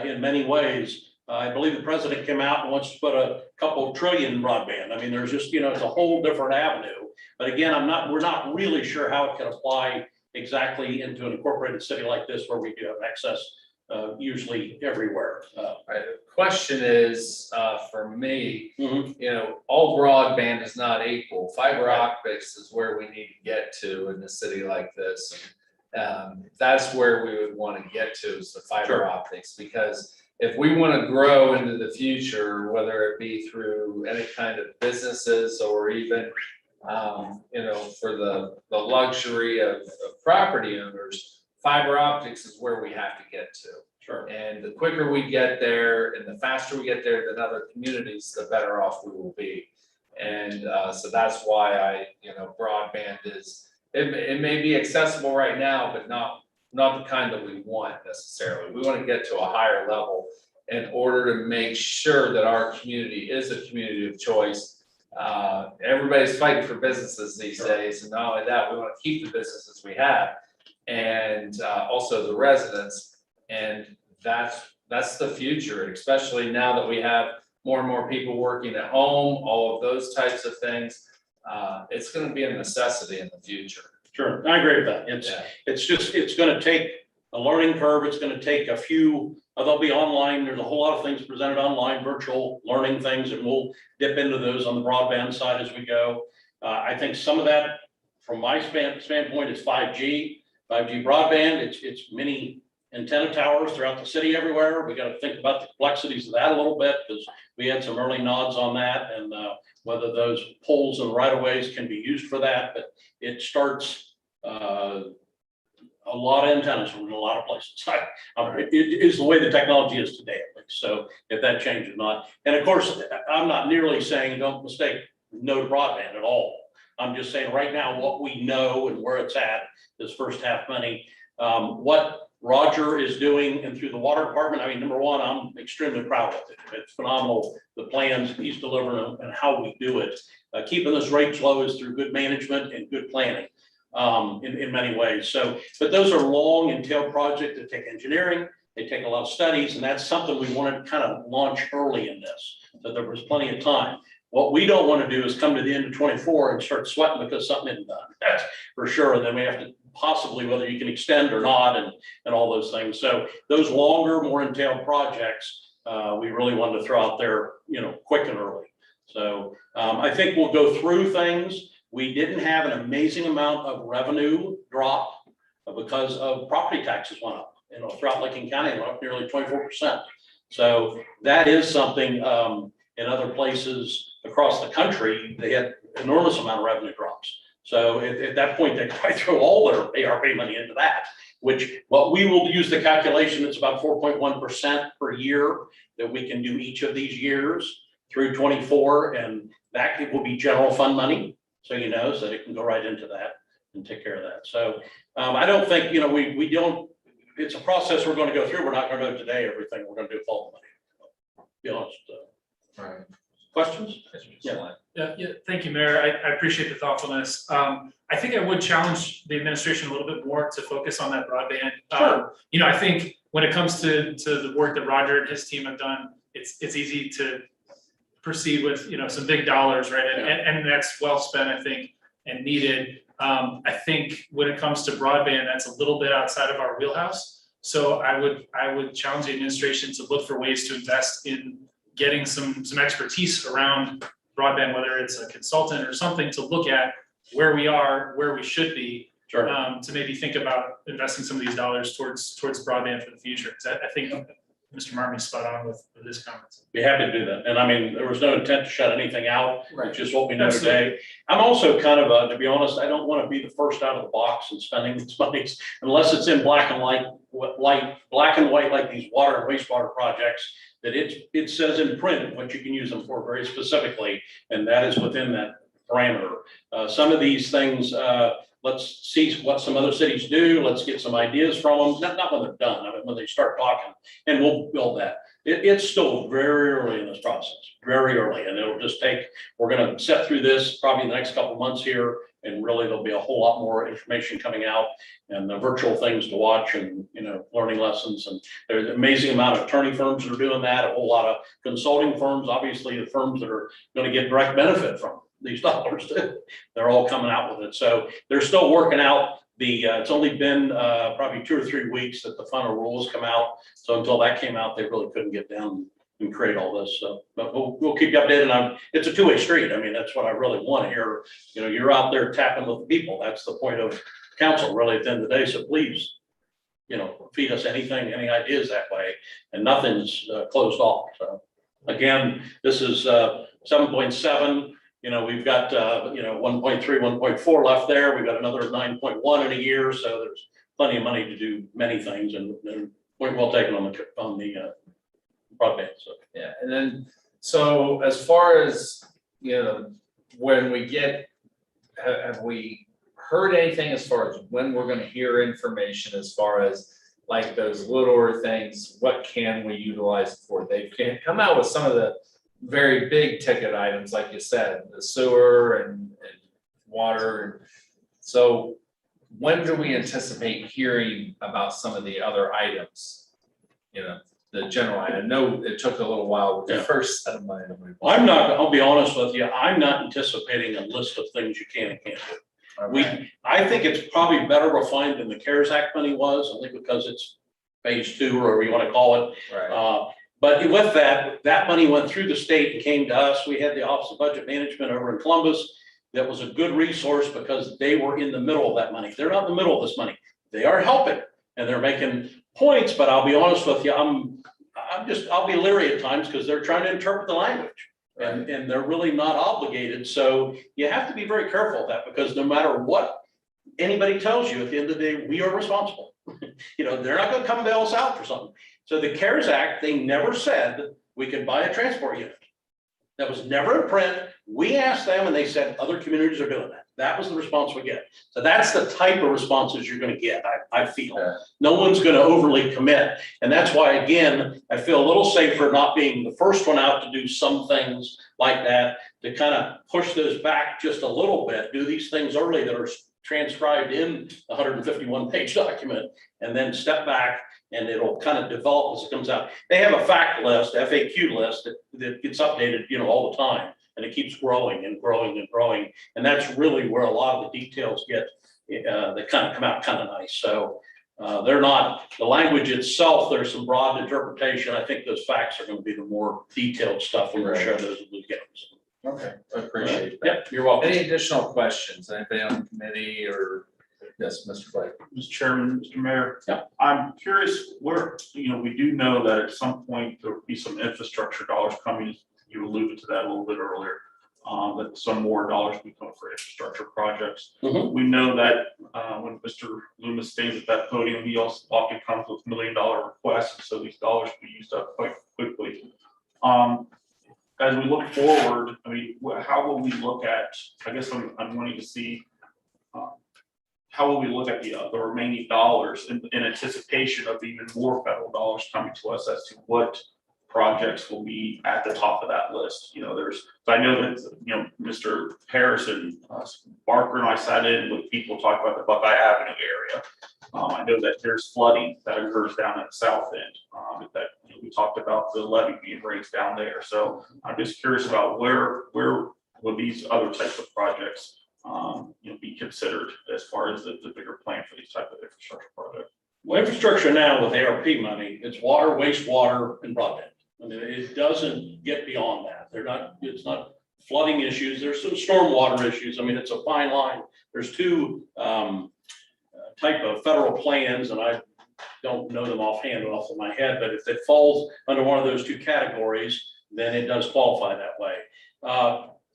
in many ways. I believe the president came out and wants to put a couple trillion in broadband. I mean, there's just, it's a whole different avenue. But again, we're not really sure how it can apply exactly into an incorporated city like this where we do have access usually everywhere. Right. The question is, for me, all broadband is not equal. Fiber optics is where we need to get to in a city like this. That's where we would want to get to is the fiber optics, because if we want to grow into the future, whether it be through any kind of businesses or even, for the luxury of property owners, fiber optics is where we have to get to. Sure. And the quicker we get there and the faster we get there than other communities, the better off we will be. And so that's why broadband is, it may be accessible right now, but not the kind that we want necessarily. We want to get to a higher level in order to make sure that our community is a community of choice. Everybody's fighting for businesses these days, and not only that, we want to keep the businesses we have. and also the residents. And that's the future, especially now that we have more and more people working at home, all of those types of things. It's gonna be a necessity in the future. Sure, I agree with that. Yeah. It's gonna take a learning curve. It's gonna take a few, they'll be online. There's a whole lot of things presented online, virtual learning things, and we'll dip into those on the broadband side as we go. I think some of that, from my standpoint, is 5G broadband. It's many antenna towers throughout the city everywhere. We got to think about the complexities of that a little bit, because we had some early nods on that, and whether those poles and right of ways can be used for that. But it starts a lot of antennas in a lot of places. It is the way the technology is today, at least. So if that changes or not, and of course, I'm not nearly saying, don't mistake no to broadband at all. I'm just saying right now, what we know and where it's at is first half money. What Roger is doing and through the water department, I mean, number one, I'm extremely proud of it. It's phenomenal, the plans he's delivering and how we do it. Keeping this rate low is through good management and good planning in many ways. So, but those are long and tail projects that take engineering, they take a lot of studies, and that's something we wanted to kind of launch early in this, so there was plenty of time. What we don't want to do is come to the end of 24 and start sweating because something isn't done. That's for sure. And then we have to possibly, whether you can extend or not, and all those things. So those longer, more entailed projects, we really wanted to throw out there, quick and early. So I think we'll go through things. We didn't have an amazing amount of revenue drop because of property taxes went up. Throughout Licking County, it went up nearly 24%. So that is something in other places across the country, they had enormous amount of revenue drops. So at that point, they probably throw all their ARP money into that, which what we will use the calculation, it's about 4.1% per year that we can do each of these years through 24. And that will be general fund money. So, so it can go right into that and take care of that. So I don't think, we don't, it's a process we're going to go through. We're not going to do today, everything we're going to do fall money. Be honest. Right. Questions? Yeah. Yeah, thank you, Mayor. I appreciate the thoughtfulness. I think I would challenge the administration a little bit more to focus on that broadband. Sure. I think when it comes to the work that Roger and his team have done, it's easy to proceed with, some big dollars, right? And that's well spent, I think, and needed. I think when it comes to broadband, that's a little bit outside of our wheelhouse. So I would challenge the administration to look for ways to invest in getting some expertise around broadband, whether it's a consultant or something, to look at where we are, where we should be, Sure. To maybe think about investing some of these dollars towards broadband for the future. Because I think Mr. Marmy's spot on with his comments. Be happy to do that. And I mean, there was no intent to shut anything out. Right. It's just what we know Absolutely. today. I'm also kind of, to be honest, I don't want to be the first out of the box in spending these monies unless it's in black and white, like these water and wastewater projects, that it says in print what you can use them for very specifically, and that is within that parameter. Some of these things, let's see what some other cities do. Let's get some ideas from them. Not when they're done, I mean, when they start talking, and we'll build that. It's still very early in this process, very early, and it'll just take, we're going to set through this probably in the next couple of months here, and really there'll be a whole lot more information coming out and the virtual things to watch and, learning lessons. And there's an amazing amount of attorney firms that are doing that, a whole lot of consulting firms, obviously the firms that are going to get direct benefit from these dollars, they're all coming out with it. So they're still working out it's only been probably 2 or 3 weeks that the final rules come out. So until that came out, they really couldn't get down and create all this. So, but we'll keep you updated. It's a two-way street. I mean, that's what I really want to hear. You're out there tapping with the people. That's the point of council really at the end of the day. So please, feed us anything, any ideas that way, and nothing's closed off. So again, this is 7.7. We've got 1.3, 1.4 left there. We've got another 9.1 in a year, so there's plenty of money to do many things, and point well taken on the broadband. So Yeah, and then so as far as when we get, have we heard anything as far as when we're going to hear information as far as like those littler things? What can we utilize for? They can come out with some of the very big ticket items, like you said, the sewer and water. So when do we anticipate hearing about some of the other items? You know, the general, I know it took a little while with the Yeah. first set of money. that we- I'll be honest with you, I'm not anticipating a list of things you can and can't do. I think it's probably better refined than the CARES Act money was, only because it's phase 2, or whatever you want to call it. Right, But with that money went through the state and came to us. We had the Office of Budget Management over in Columbus. That was a good resource because they were in the middle of that money. They're not in the middle of this money. They are helping and they're making points, but I'll be honest with you, I'll be leery at times because they're trying to interpret the language. And they're really not obligated. So you have to be very careful of that, because no matter what anybody tells you, at the end of the day, we are responsible. You know, they're not gonna come bail us out for something. So the CARES Act, they never said we could buy a transport unit. That was never in print. We asked them and they said other communities are doing that. That was the response we get. So that's the type of responses you're gonna get, I feel. Yeah. No one's gonna overly commit. And that's why, again, I feel a little safer not being the first one out to do some things like that, to kind of push those back just a little bit, do these things early that are transcribed in a 151-page document, and then step back and it'll kind of develop as it comes out. They have a fact list, FAQ list that gets updated, you know, all the time, and it keeps growing and growing and growing. And that's really where a lot of the details get, they kind of come out kind of nice. So they're not, the language itself, there's some broad interpretation. I think those facts are going to be the more detailed stuff when we share those with the games. okay, I appreciate that. Yep, you're welcome. Any additional questions, anybody on the committee, or, yes, Mr. Blake? Mr. Chairman, Mr. Mayor. Yeah. I'm curious where, you know, we do know that at some point there will be some infrastructure dollars coming. You alluded to that a little bit earlier, that some more dollars will come for infrastructure projects. Mhm. We know that when Mr. Loomis stands at that podium, he also often comes with $1 million requests, and so these dollars will be used up quite quickly. As we look forward, I mean, how will we look at, I guess I'm wanting to see, how will we look at the remaining dollars in anticipation of even more federal dollars coming to us as to what projects will be at the top of that list? You know, so I know that, you know, Mr. Harrison, Barker and I sat in with people talking about the Buckeye Avenue area. I know that there's flooding that occurs down at the south end, that, you know, we talked about the levee being raised down there. So I'm just curious about where will these other types of projects, you know, be considered as far as the bigger plan for these type of infrastructure projects? Well, infrastructure now with ARP money, it's water, wastewater, and broadband. I mean, it doesn't get beyond that. It's not flooding issues. There's some stormwater issues. I mean, it's a fine line. There's two type of federal plans, and I don't know them offhand off of my head, but if it falls under one of those two categories, then it does qualify that way.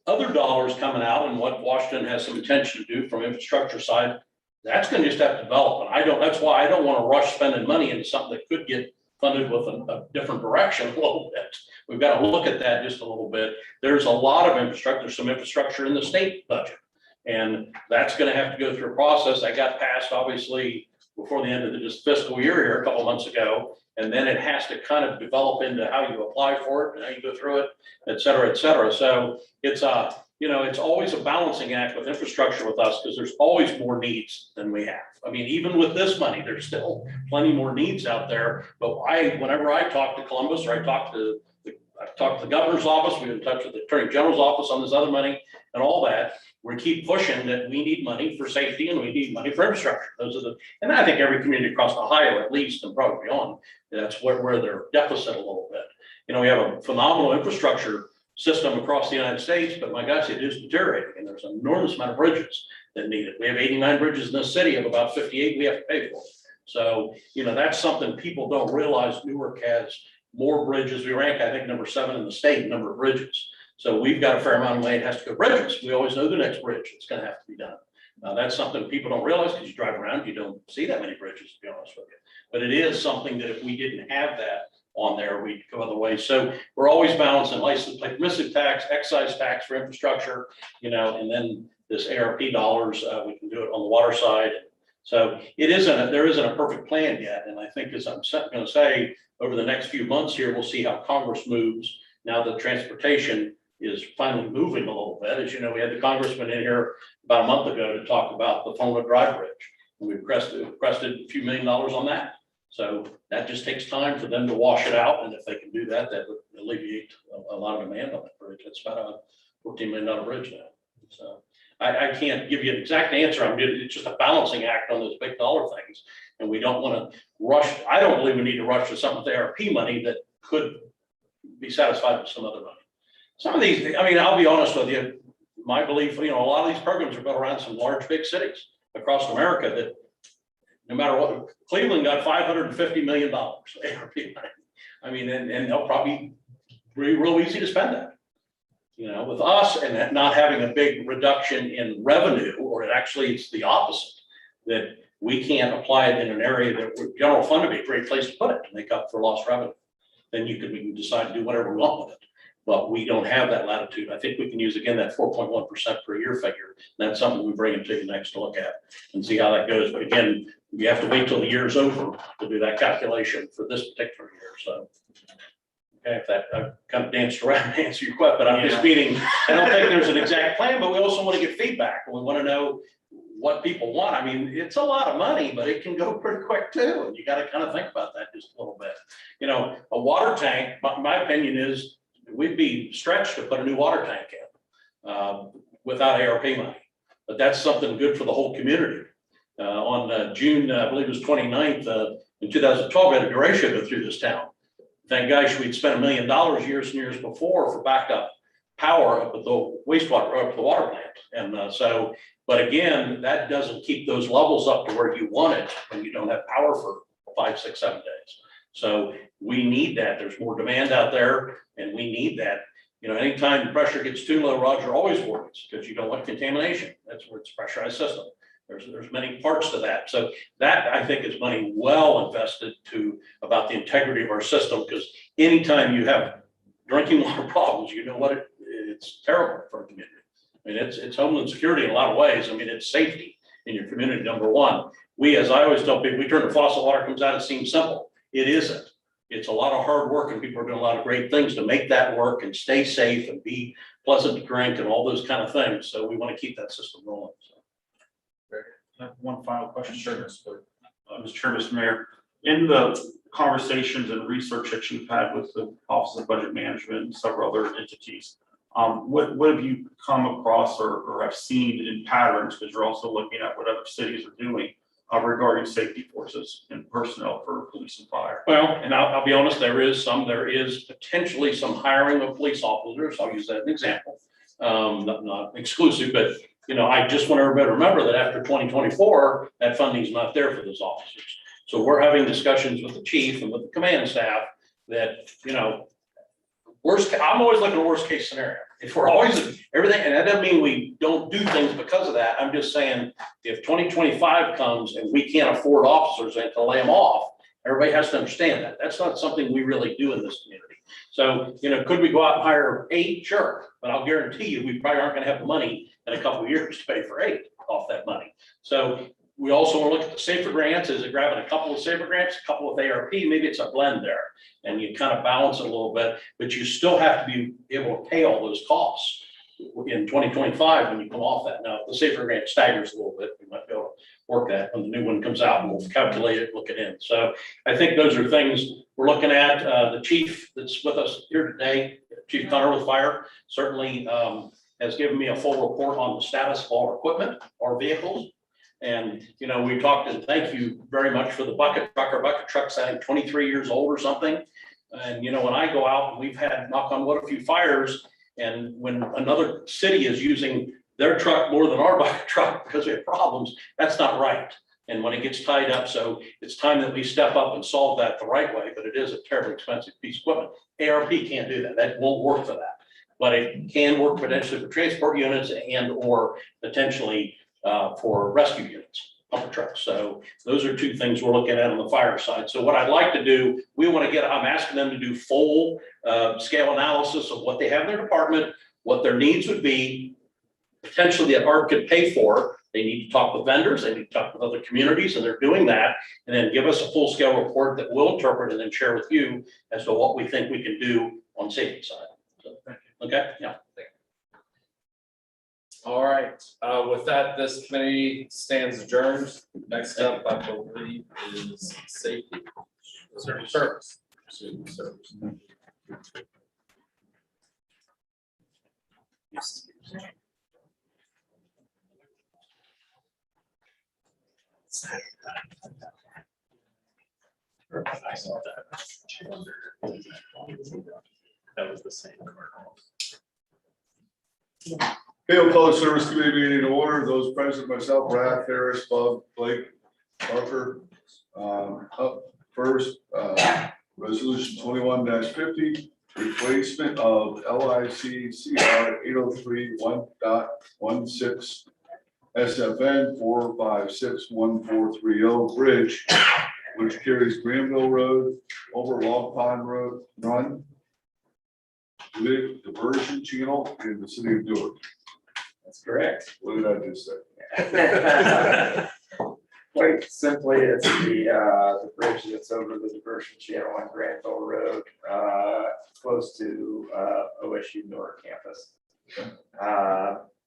Other dollars coming out, and what Washington has some intention to do from infrastructure side, that's going to just have to develop. And that's why I don't want to rush spending money into something that could get funded with a different direction a little bit. We've got to look at that just a little bit. There's a lot of infrastructure, there's some infrastructure in the state budget, and that's going to have to go through a process that got passed obviously before the end of the fiscal year here a couple months ago. And then it has to kind of develop into how you apply for it and how you go through it, et cetera, et cetera. So it's you know, it's always a balancing act with infrastructure with us, because there's always more needs than we have. I mean, even with this money, there's still plenty more needs out there. But whenever I talk to Columbus, or I talk to the governor's office, we're in touch with the attorney general's office on this other money and all that, we keep pushing that we need money for safety and we need money for infrastructure. And I think every community across Ohio, at least, and probably beyond, that's where they're deficit a little bit. You know, we have a phenomenal infrastructure system across the United States, but my gosh, it is deteriorating, and there's an enormous amount of bridges that need it. We have 89 bridges in this city, of about 58 we have to pay for. So, you know, that's something people don't realize. Newark has more bridges. We rank, I think, number 7 in the state in number of bridges. So we've got a fair amount of money that has to go bridges. We always know the next bridge that's going to have to be done. That's something people don't realize, because you drive around, you don't see that many bridges, to be honest with you. But it is something that if we didn't have that on there, we'd go other ways. So we're always balancing license, like permissive tax, excise tax for infrastructure, you know, and then this ARP dollars, we can do it on the water side. So there isn't a perfect plan yet. And I think, as I'm going to say, over the next few months here, we'll see how Congress moves. Now that transportation is finally moving a little bit. As you know, we had the congressman in here about a month ago to talk about the Fona Drive Bridge. We've requested a few $1 million on that. So that just takes time for them to wash it out, and if they can do that, that would alleviate a lot of demand on that bridge. It's about a $14 million bridge now. So I can't give you an exact answer. It's just a balancing act on those big dollar things. And we don't want to rush. I don't believe we need to rush to something with ARP money that could be satisfied with some other money. Some of these, I mean, I'll be honest with you, my belief, a lot of these programs are built around some large, big cities across America that no matter what, Cleveland got $550 million ARP money. I mean, and they'll probably be real easy to spend that. With us and not having a big reduction in revenue, or it's the opposite, that we can't apply it in an area that general fund would be a great place to put it to make up for lost revenue. Then we can decide to do whatever we want with it. But we don't have that latitude. I think we can use, again, that 4.1% per year figure. And that's something we bring it to you next to look at and see how that goes. But again, you have to wait till the year's over to do that calculation for this particular year. So, okay, if that I've kind of danced around to answer your question, but I'm just meaning, I don't think there's an exact plan, but we also want to get feedback. And we want to know what people want. I mean, it's a lot of money, but it can go pretty quick too. And you got to kind of think about that just a little bit. A water tank, my opinion is, we'd be stretched to put a new water tank in without ARP money. But that's something good for the whole community. On June, I believe it was 29th, in 2012, we had a derecho go through this town. Thank gosh, we'd spent $1 million years and years before for backup power up at the wastewater, up at the water plant. And but again, that doesn't keep those levels up to where you want it when you don't have power for 5, 6, 7 days. So we need that. There's more demand out there, and we need that. Anytime the pressure gets too low, Roger always worries, because you don't want contamination. That's where it's a pressurized system. There's many parts to that. So that, I think, is money well invested about the integrity of our system, because anytime you have drinking water problems, it's terrible for a community. I mean, it's homeland security in a lot of ways. I mean, it's safety in your community, number one. As I always tell people, we turn the faucet, water comes out, it seems simple. It isn't. It's a lot of hard work, and people are doing a lot of great things to make that work and stay safe and be pleasant to drink and all those kind of things. So we want to keep that system rolling. I have one final question. Sure, Mr. Chair, Mr. Mayor. In the conversations and research that you've had with the Office of Budget Management and several other entities, what have you come across or have seen in patterns, because you're also looking at what other cities are doing regarding safety forces and personnel for police and fire? Well, and I'll be honest, there is potentially some hiring of police officers. I'll use that as an example. Not exclusive, but I just want everybody to remember that after 2024, that funding is not there for those officers. So we're having discussions with the chief and with the command staff that, I'm always looking at worst case scenario. If we're always everything, and that doesn't mean we don't do things because of that. I'm just saying, if 2025 comes and we can't afford officers and to lay them off, everybody has to understand that. That's not something we really do in this community. So, could we go out and hire 8? Sure. But I'll guarantee you, we probably aren't going to have the money in a couple of years to pay for 8 off that money. So we also want to look at the safer grants. Is it grabbing a couple of safer grants, a couple with ARP? Maybe it's a blend there, and you kind of balance it a little bit, but you still have to be able to pay all those costs in 2025 when you come off that. Now, if the safer grant staggers a little bit, we might be able to work that when the new one comes out, and we'll calculate it, look it in. So I think those are things we're looking at. The chief that's with us here today, Chief Connor with Fire, certainly has given me a full report on the status of our equipment, our vehicles. And, we talked, and thank you very much for the bucket truck. Our bucket truck's, I think, 23 years old or something. And, when I go out, and we've had, knock on wood, a few fires, and when another city is using their truck more than our bucket truck because we have problems, that's not right. And when it gets tied up, so it's time that we step up and solve that the right way, but it is a terribly expensive piece of equipment. ARP can't do that. That won't work for that. But it can work potentially for transport units and or potentially for rescue units, pumper trucks. So those are 2 things we're looking at on the fire side. So what I'd like to do, I'm asking them to do full scale analysis of what they have in their department, what their needs would be, potentially that ARP could pay for. They need to talk with vendors, they need to talk with other communities, and they're doing that, and then give us a full scale report that we'll interpret and then share with you as to what we think we can do on safety side. So, okay, yeah. All right, with that, this committee stands adjourned. Next up, I believe, is safety. Service. I saw that. That was the same card. Field Public Service Committee meeting to order. Those present, myself, Brad, Harris, Bob, Blake, Parker. Up first, resolution 21-50, replacement of LIC CR 8031.16 SFN 4561430 bridge, which carries Granville Road over Log Pond Road Run with diversion channel in the city of Newark. That's correct. What did I just say? Quite simply, it's the bridge that's over the diversion channel on Granville Road, close to OSU Newark campus.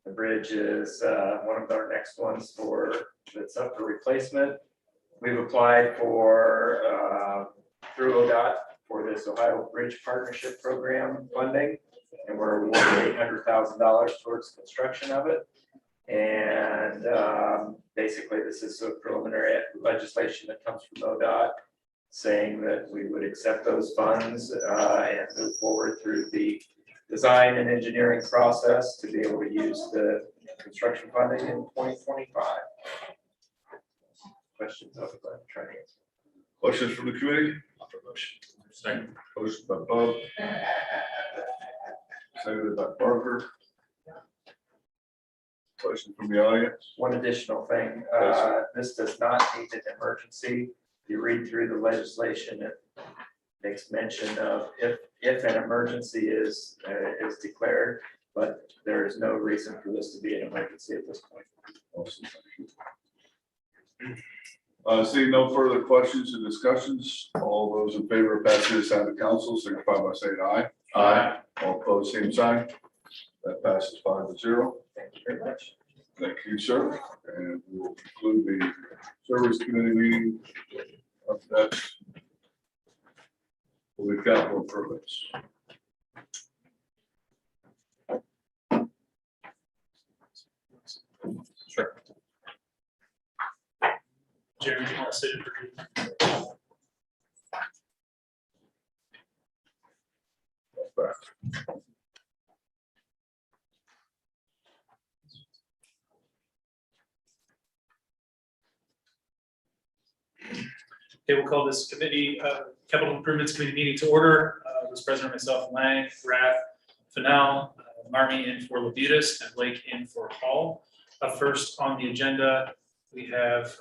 The bridge is one of our next ones that's up for replacement. We've applied for through ODOT for this Ohio Bridge Partnership Program funding, and we're awarded $800,000 towards construction of it. And basically, this is a preliminary legislation that comes from ODOT saying that we would accept those funds and move forward through the design and engineering process to be able to use the construction funding in 2025. Questions of the training? Questions from the committee? Second. Motion by Bob. Seconded by Parker. Question from the audience? One additional thing, this does not need an emergency. If you read through the legislation, it makes mention of if an emergency is declared, but there is no reason for this to be an emergency at this point. Awesome. Seeing no further questions and discussions, all those in favor of passing this out to council, signify by saying aye. Aye. All opposed, same sign. That passes 5-0. Thank you very much. Thank you, sir. And we will conclude the service committee meeting of that. For the capital improvements. Sure. Jeremy, do you want to sit in for you? Okay, we'll call this committee, Capital Improvements Committee meeting to order. Was President, myself, Lang, Rath, Fanel, Marmy in for Labutus, and Blake in for Hall. First on the agenda, we have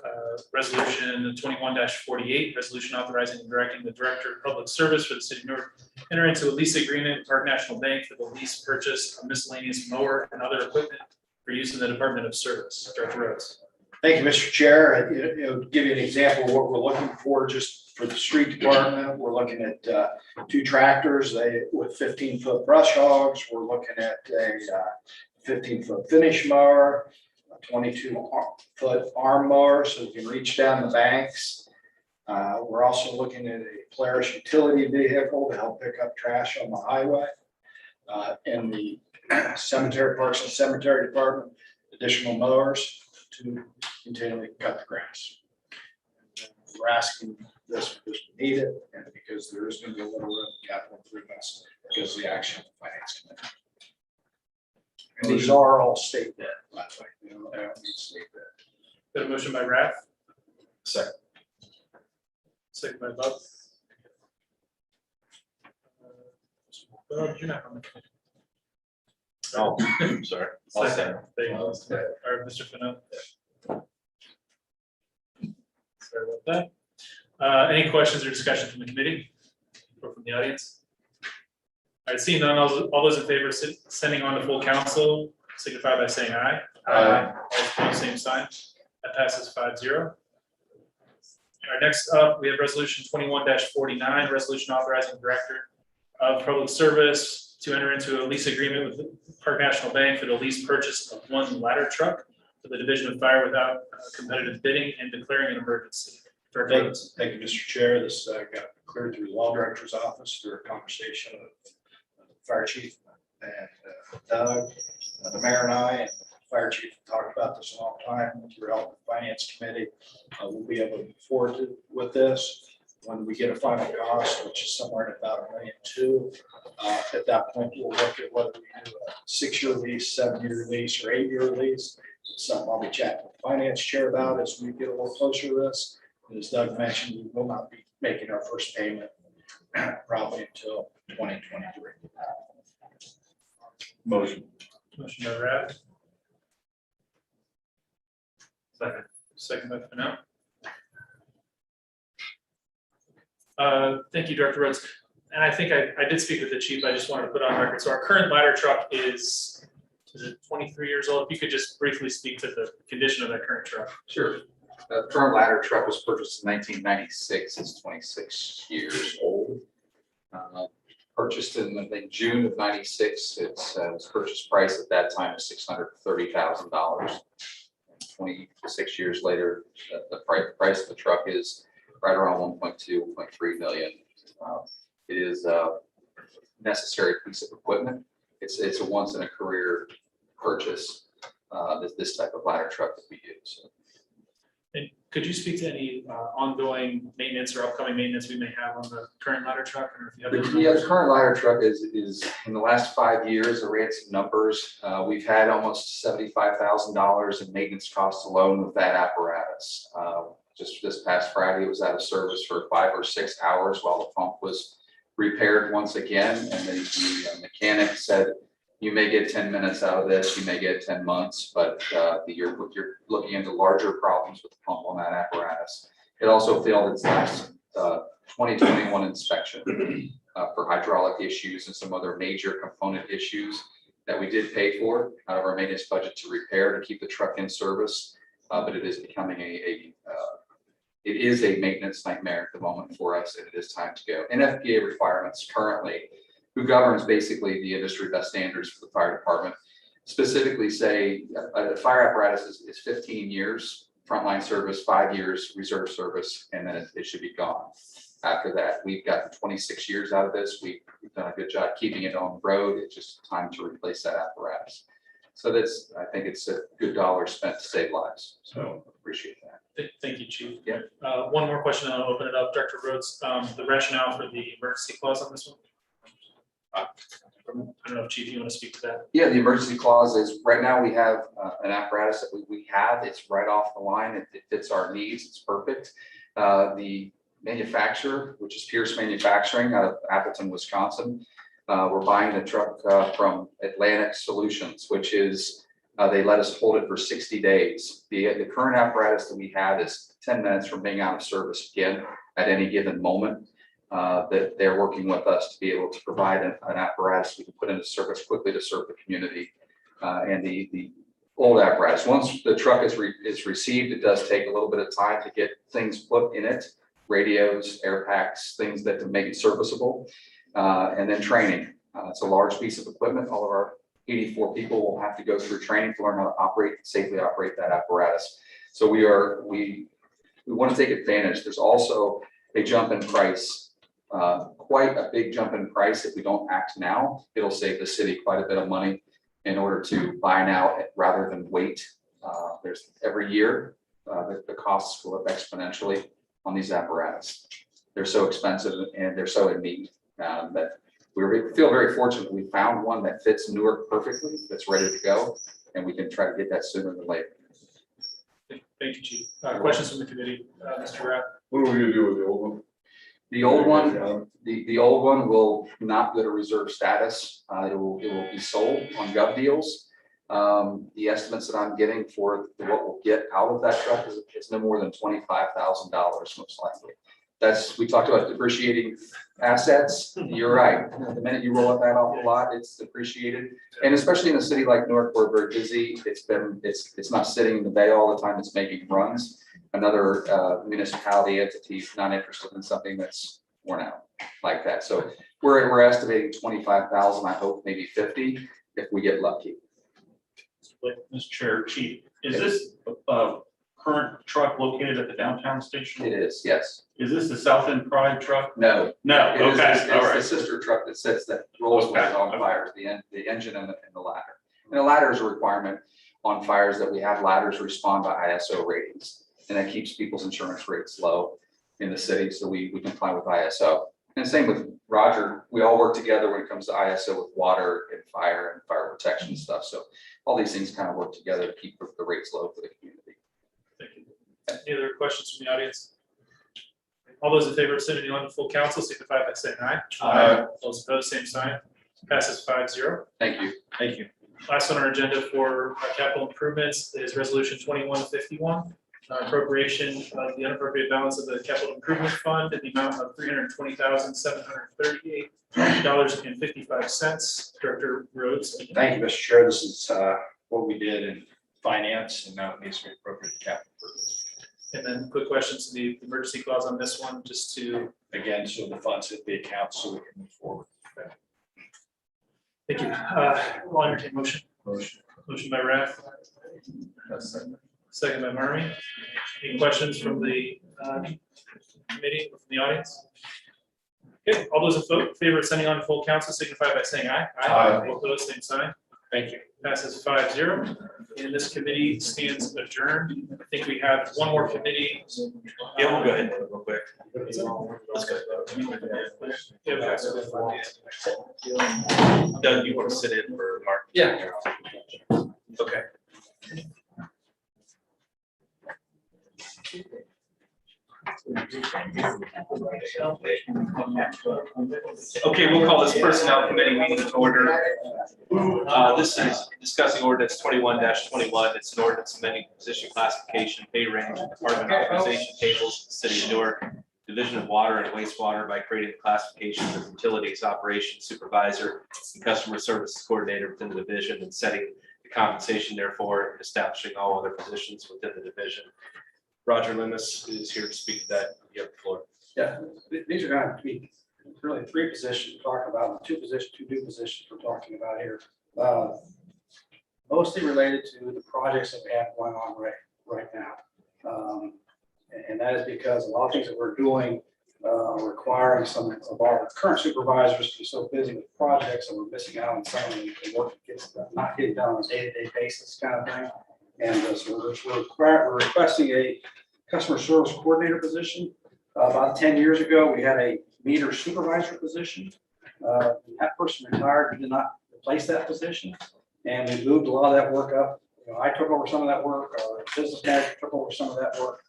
resolution 21-48, resolution authorizing and directing the Director of Public Service for the City of Newark enter into a lease agreement with Park National Bank for the lease purchase of miscellaneous mower and other equipment for use in the Department of Service. Director Rhodes. Thank you, Mr. Chair. Give you an example of what we're looking for just for the street department. We're looking at 2 tractors with 15-foot brush hogs. We're looking at a 15-foot finish mower, a 22-foot arm mower so we can reach down the banks. We're also looking at a Polaris utility vehicle to help pick up trash on the highway. In the cemetery, Parks and Cemetery Department, additional mowers to continually cut the grass. We're asking this because we need it and because there is going to be a little room in capital improvements because of the action of the finance committee. And these are all state debt, by the way. They don't need state debt. Got a motion by Rath, Second. second by Bob. Bob, you're not on the committee. Oh, sorry. I'll second. There you go. All right, Mr. Fennell. Sorry about that. Any questions or discussion from the committee or from the audience? All right, seeing none, all those in favor of sending on to full council signify by saying aye. Aye. All opposed, same sign. That passes 5-0. All right, next up, we have resolution 21-49, resolution authorizing director of public service to enter into a lease agreement with the Park National Bank for the lease purchase of one ladder truck for the Division of Fire without competitive bidding and declaring an emergency. Director Rhodes. Thank you, Mr. Chair. This got cleared through the law director's office through a conversation with the fire chief and Doug, the mayor and I, and the fire chief talked about this a long time throughout the finance committee. We'll be able to move forward with this when we get a final cost, which is somewhere at about $1.2 million. At that point, we'll look at whether we do a 6-year lease, 7-year lease, or 8-year lease. It's something I'll be chatting with the finance chair about as we get a little closer to this. And as Doug mentioned, we will not be making our first payment probably until 2023. Motion. Motion by Rath. Second. Second by Fennell. Thank you, Director Rhodes. And I think I did speak with the chief. I just wanted to put on record. So our current ladder truck is it 23 years old? If you could just briefly speak to the condition of that current truck. Sure. The current ladder truck was purchased in 1996. It's 26 years old. Purchased in, I think, June of 96. Its purchase price at that time was $630,000. 26 years later, the price of the truck is right around 1.2, 1.3 million. It is a necessary piece of equipment. It's a once in a career purchase. This type of ladder truck that we use. And could you speak to any ongoing maintenance or upcoming maintenance we may have on the current ladder truck? Or if you have those Yeah, the numbers? current ladder truck is in the last 5 years, I ran some numbers. We've had almost $75,000 in maintenance costs alone with that apparatus. Just this past Friday, it was out of service for 5 or 6 hours while the pump was repaired once again. And then the mechanic said, you may get 10 minutes out of this, you may get 10 months, but you're looking into larger problems with the pump on that apparatus. It also failed its last 2021 inspection for hydraulic issues and some other major component issues that we did pay for out of our maintenance budget to repair to keep the truck in service. But it is becoming it is a maintenance nightmare at the moment for us, and it is time to go. NFPA requirements currently, who governs basically the industry best standards for the fire department, specifically say a fire apparatus is 15 years frontline service, 5 years reserve service, and then it should be gone. After that, we've gotten 26 years out of this. We've done a good job keeping it on the road. It's just time to replace that apparatus. So I think it's a good dollar spent to save lives. So appreciate that. Thank you, Chief. Yeah. One more question, and I'll open it up. Director Rhodes, the rationale for the emergency clause on this one? I don't know if Chief, you want to speak to that? Yeah, the emergency clause is right now we have an apparatus that we have. It's right off the line. It fits our needs. It's perfect. The manufacturer, which is Pierce Manufacturing out of Appleton, Wisconsin, we're buying the truck from Atlantic Solutions, which is they let us hold it for 60 days. The current apparatus that we have is 10 minutes from being out of service again at any given moment. That they're working with us to be able to provide an apparatus we can put into service quickly to serve the community. And the old apparatus, once the truck is received, it does take a little bit of time to get things put in it, radios, air packs, things that to make it serviceable, and then training. It's a large piece of equipment. All of our 84 people will have to go through training to learn how to safely operate that apparatus. So we want to take advantage. There's also a jump in price. Quite a big jump in price. If we don't act now, it'll save the city quite a bit of money in order to buy now rather than wait. There's every year, the costs go up exponentially on these apparatus. They're so expensive and they're so in need that we feel very fortunate. We found one that fits Newark perfectly, that's ready to go, and we can try to get that sooner than later. Thank you, Chief. Questions from the committee, Mr. Rath? What are we gonna do with the old one? The old one, the old one will not go to reserve status. It will be sold on gov deals. The estimates that I'm getting for what we'll get out of that truck is no more than $25,000 most likely. We talked about depreciating assets. You're right. The minute you roll up that off the lot, it's depreciated. And especially in a city like Newark, we're very busy. It's not sitting in the bay all the time. It's making runs. Another municipality entity is not interested in something that's worn out like that. So We're estimating 25,000, I hope maybe 50 if we get lucky. Mr. Chair, Chief, is this current truck located at the downtown station? It is, yes. Is this the South End Pride truck? No. No, It is- okay, it's all the right. sister truck that sits, that rolls with it on Okay. fires, the engine and the ladder. And the ladder is a requirement on fires that we have ladders respond by ISO ratings. And that keeps people's insurance rates low in the city, so we comply with ISO. And same with Roger, we all work together when it comes to ISO with water and fire protection stuff. So all these things kind of work together to keep the rates low for the community. Thank you. Any other questions from the audience? All those in favor of sending on to full council signify by saying aye. Aye. Those opposed, same sign. Passes 5-0. Thank you. Thank you. Last on our agenda for capital improvements is resolution 2151. Appropriation of the unappropriated balance of the capital improvement fund in the amount of $320,738.55. Director Rhodes. Thank you, Mr. Chair. This is what we did in finance, and now it needs to be appropriate capital improvements. And then quick questions to the emergency clause on this one, just to, Again, so the funds hit the account so we can move forward. thank you. I'll entertain motion. Motion by Rath, second by Marmy. Any questions from the committee, from the audience? Okay, all those in favor of sending on to full council signify by saying aye. Aye. All opposed, same sign. Thank you. Passes 5-0. And this committee stands adjourned. I think we have one more committee. Yeah, we'll go ahead real quick. Let's go. Doug, you want to sit in for Mark? Yeah. Okay. Okay, we'll call this personnel committee meeting to order. This is discussing ordinance 21-21. It's an ordinance amending position classification, pay range, and department authorization tables, in the city of Newark, division of water and wastewater by creating the classifications of utilities operations supervisor and customer services coordinator within the division and setting the compensation therefore, and establishing all other positions within the division. Roger Lemus is here to speak to that. You have the floor. Yeah, these are going to be really three positions we're talking about, two new positions we're talking about here. Mostly related to the projects that we have going on right now. And that is because a lot of things that we're doing are requiring some of our current supervisors to be so busy with projects and we're missing out on some of the work that gets not getting done on a day-to-day basis kind of thing. And so we're requesting a customer service coordinator position. About 10 years ago, we had a meter supervisor position. That person retired, we did not replace that position. And we moved a lot of that work up. You know, I took over some of that work, our business manager took over some of that work.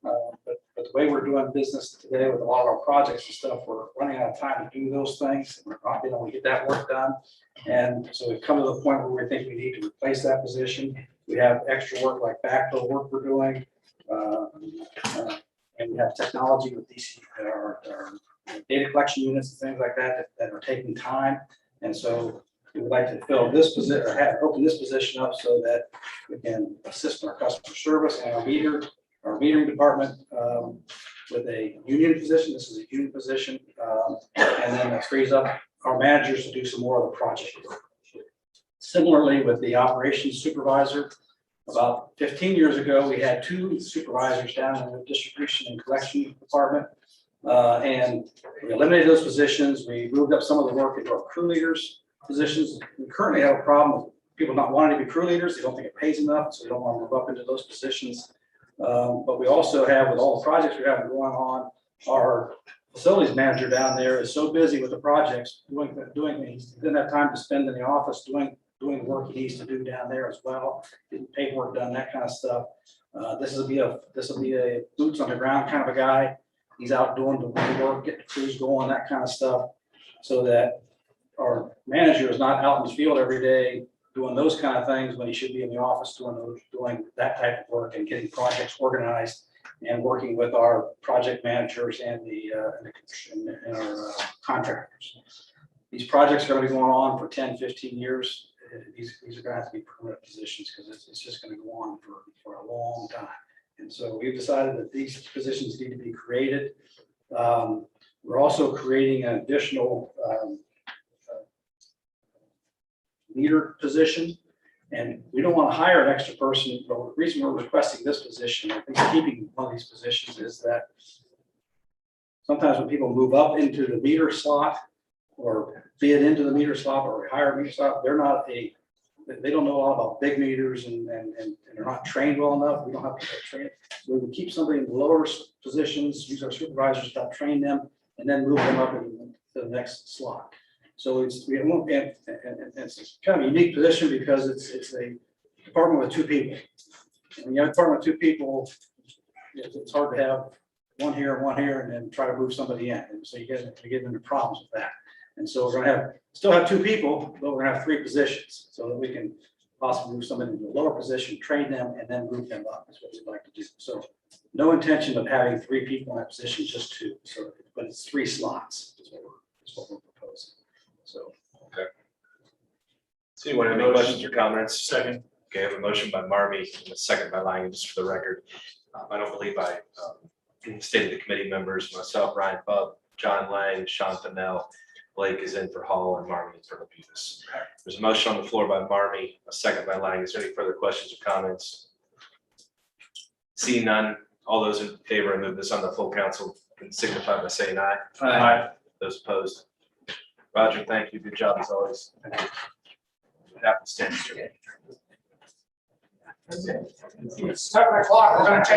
But the way we're doing business today with a lot of our projects and stuff, we're running out of time to do those things. We're not being able to get that work done. And so we've come to the point where we think we need to replace that position. We have extra work like backfill work we're doing. And we have technology with DC, our data collection units and things like that that are taking time. And so we would like to fill this position or open this position up so that we can assist our customer service and our metering department with a union position. This is a union position. And then that frees up our managers to do some more of the project work. Similarly, with the operations supervisor, about 15 years ago, we had two supervisors down in the distribution and collection department. And we eliminated those positions. We moved up some of the work into our crew leaders positions. We currently have a problem with people not wanting to be crew leaders. They don't think it pays enough, so they don't want to move up into those positions. But we also have, with all the projects we have going on, our facilities manager down there is so busy with the projects, doing things, he doesn't have time to spend in the office doing the work he needs to do down there as well, getting paperwork done, that kind of stuff. This will be a boots on the ground kind of a guy. He's out doing the work, getting the crews going, that kind of stuff, so that our manager is not out in the field every day doing those kind of things when he should be in the office doing that type of work and getting projects organized and working with our project managers and our contractors. These projects are going to be going on for 10, 15 years. These are going to have to be permanent positions because it's just going to go on for a long time. And so we've decided that these positions need to be created. We're also creating an additional leader position. And we don't want to hire an extra person, but the reason we're requesting this position, I think keeping one of these positions, is that sometimes when people move up into the meter slot or bid into the meter slot or hire a meter slot, they don't know a lot about big meters and they're not trained well enough. We don't have people trained. So we would keep somebody in the lower positions, use our supervisors to help train them, and then move them up into the next slot. So it's kind of a unique position because it's a department with two people. And when you have a department with two people, it's hard to have one here and then try to move somebody in. And so you get into problems with that. And so we're gonna still have two people, but we're gonna have three positions so that we can possibly move somebody into a lower position, train them, and then move them up. That's what we'd like to do. So no intention of having three people in that position, just two. So, but it's 3 slots is what we're proposing. So. So anyone have any questions or comments? Second. Okay, I have a motion by Marmy and a second by Langen, just for the record. I don't believe I stated the committee members, myself, Ryan Bub, John Lang, Sean Fennell, Blake is in for Hall, and Marmy is for Lapidus. There's a motion on the floor by Marmy, a second by Lang. Is there any further questions or comments? Seeing none, all those in favor of move this on the full council can signify by saying aye. Aye. Those opposed. Roger, thank you. Good job as always. That was 10. It's 7 o'clock. We're gonna take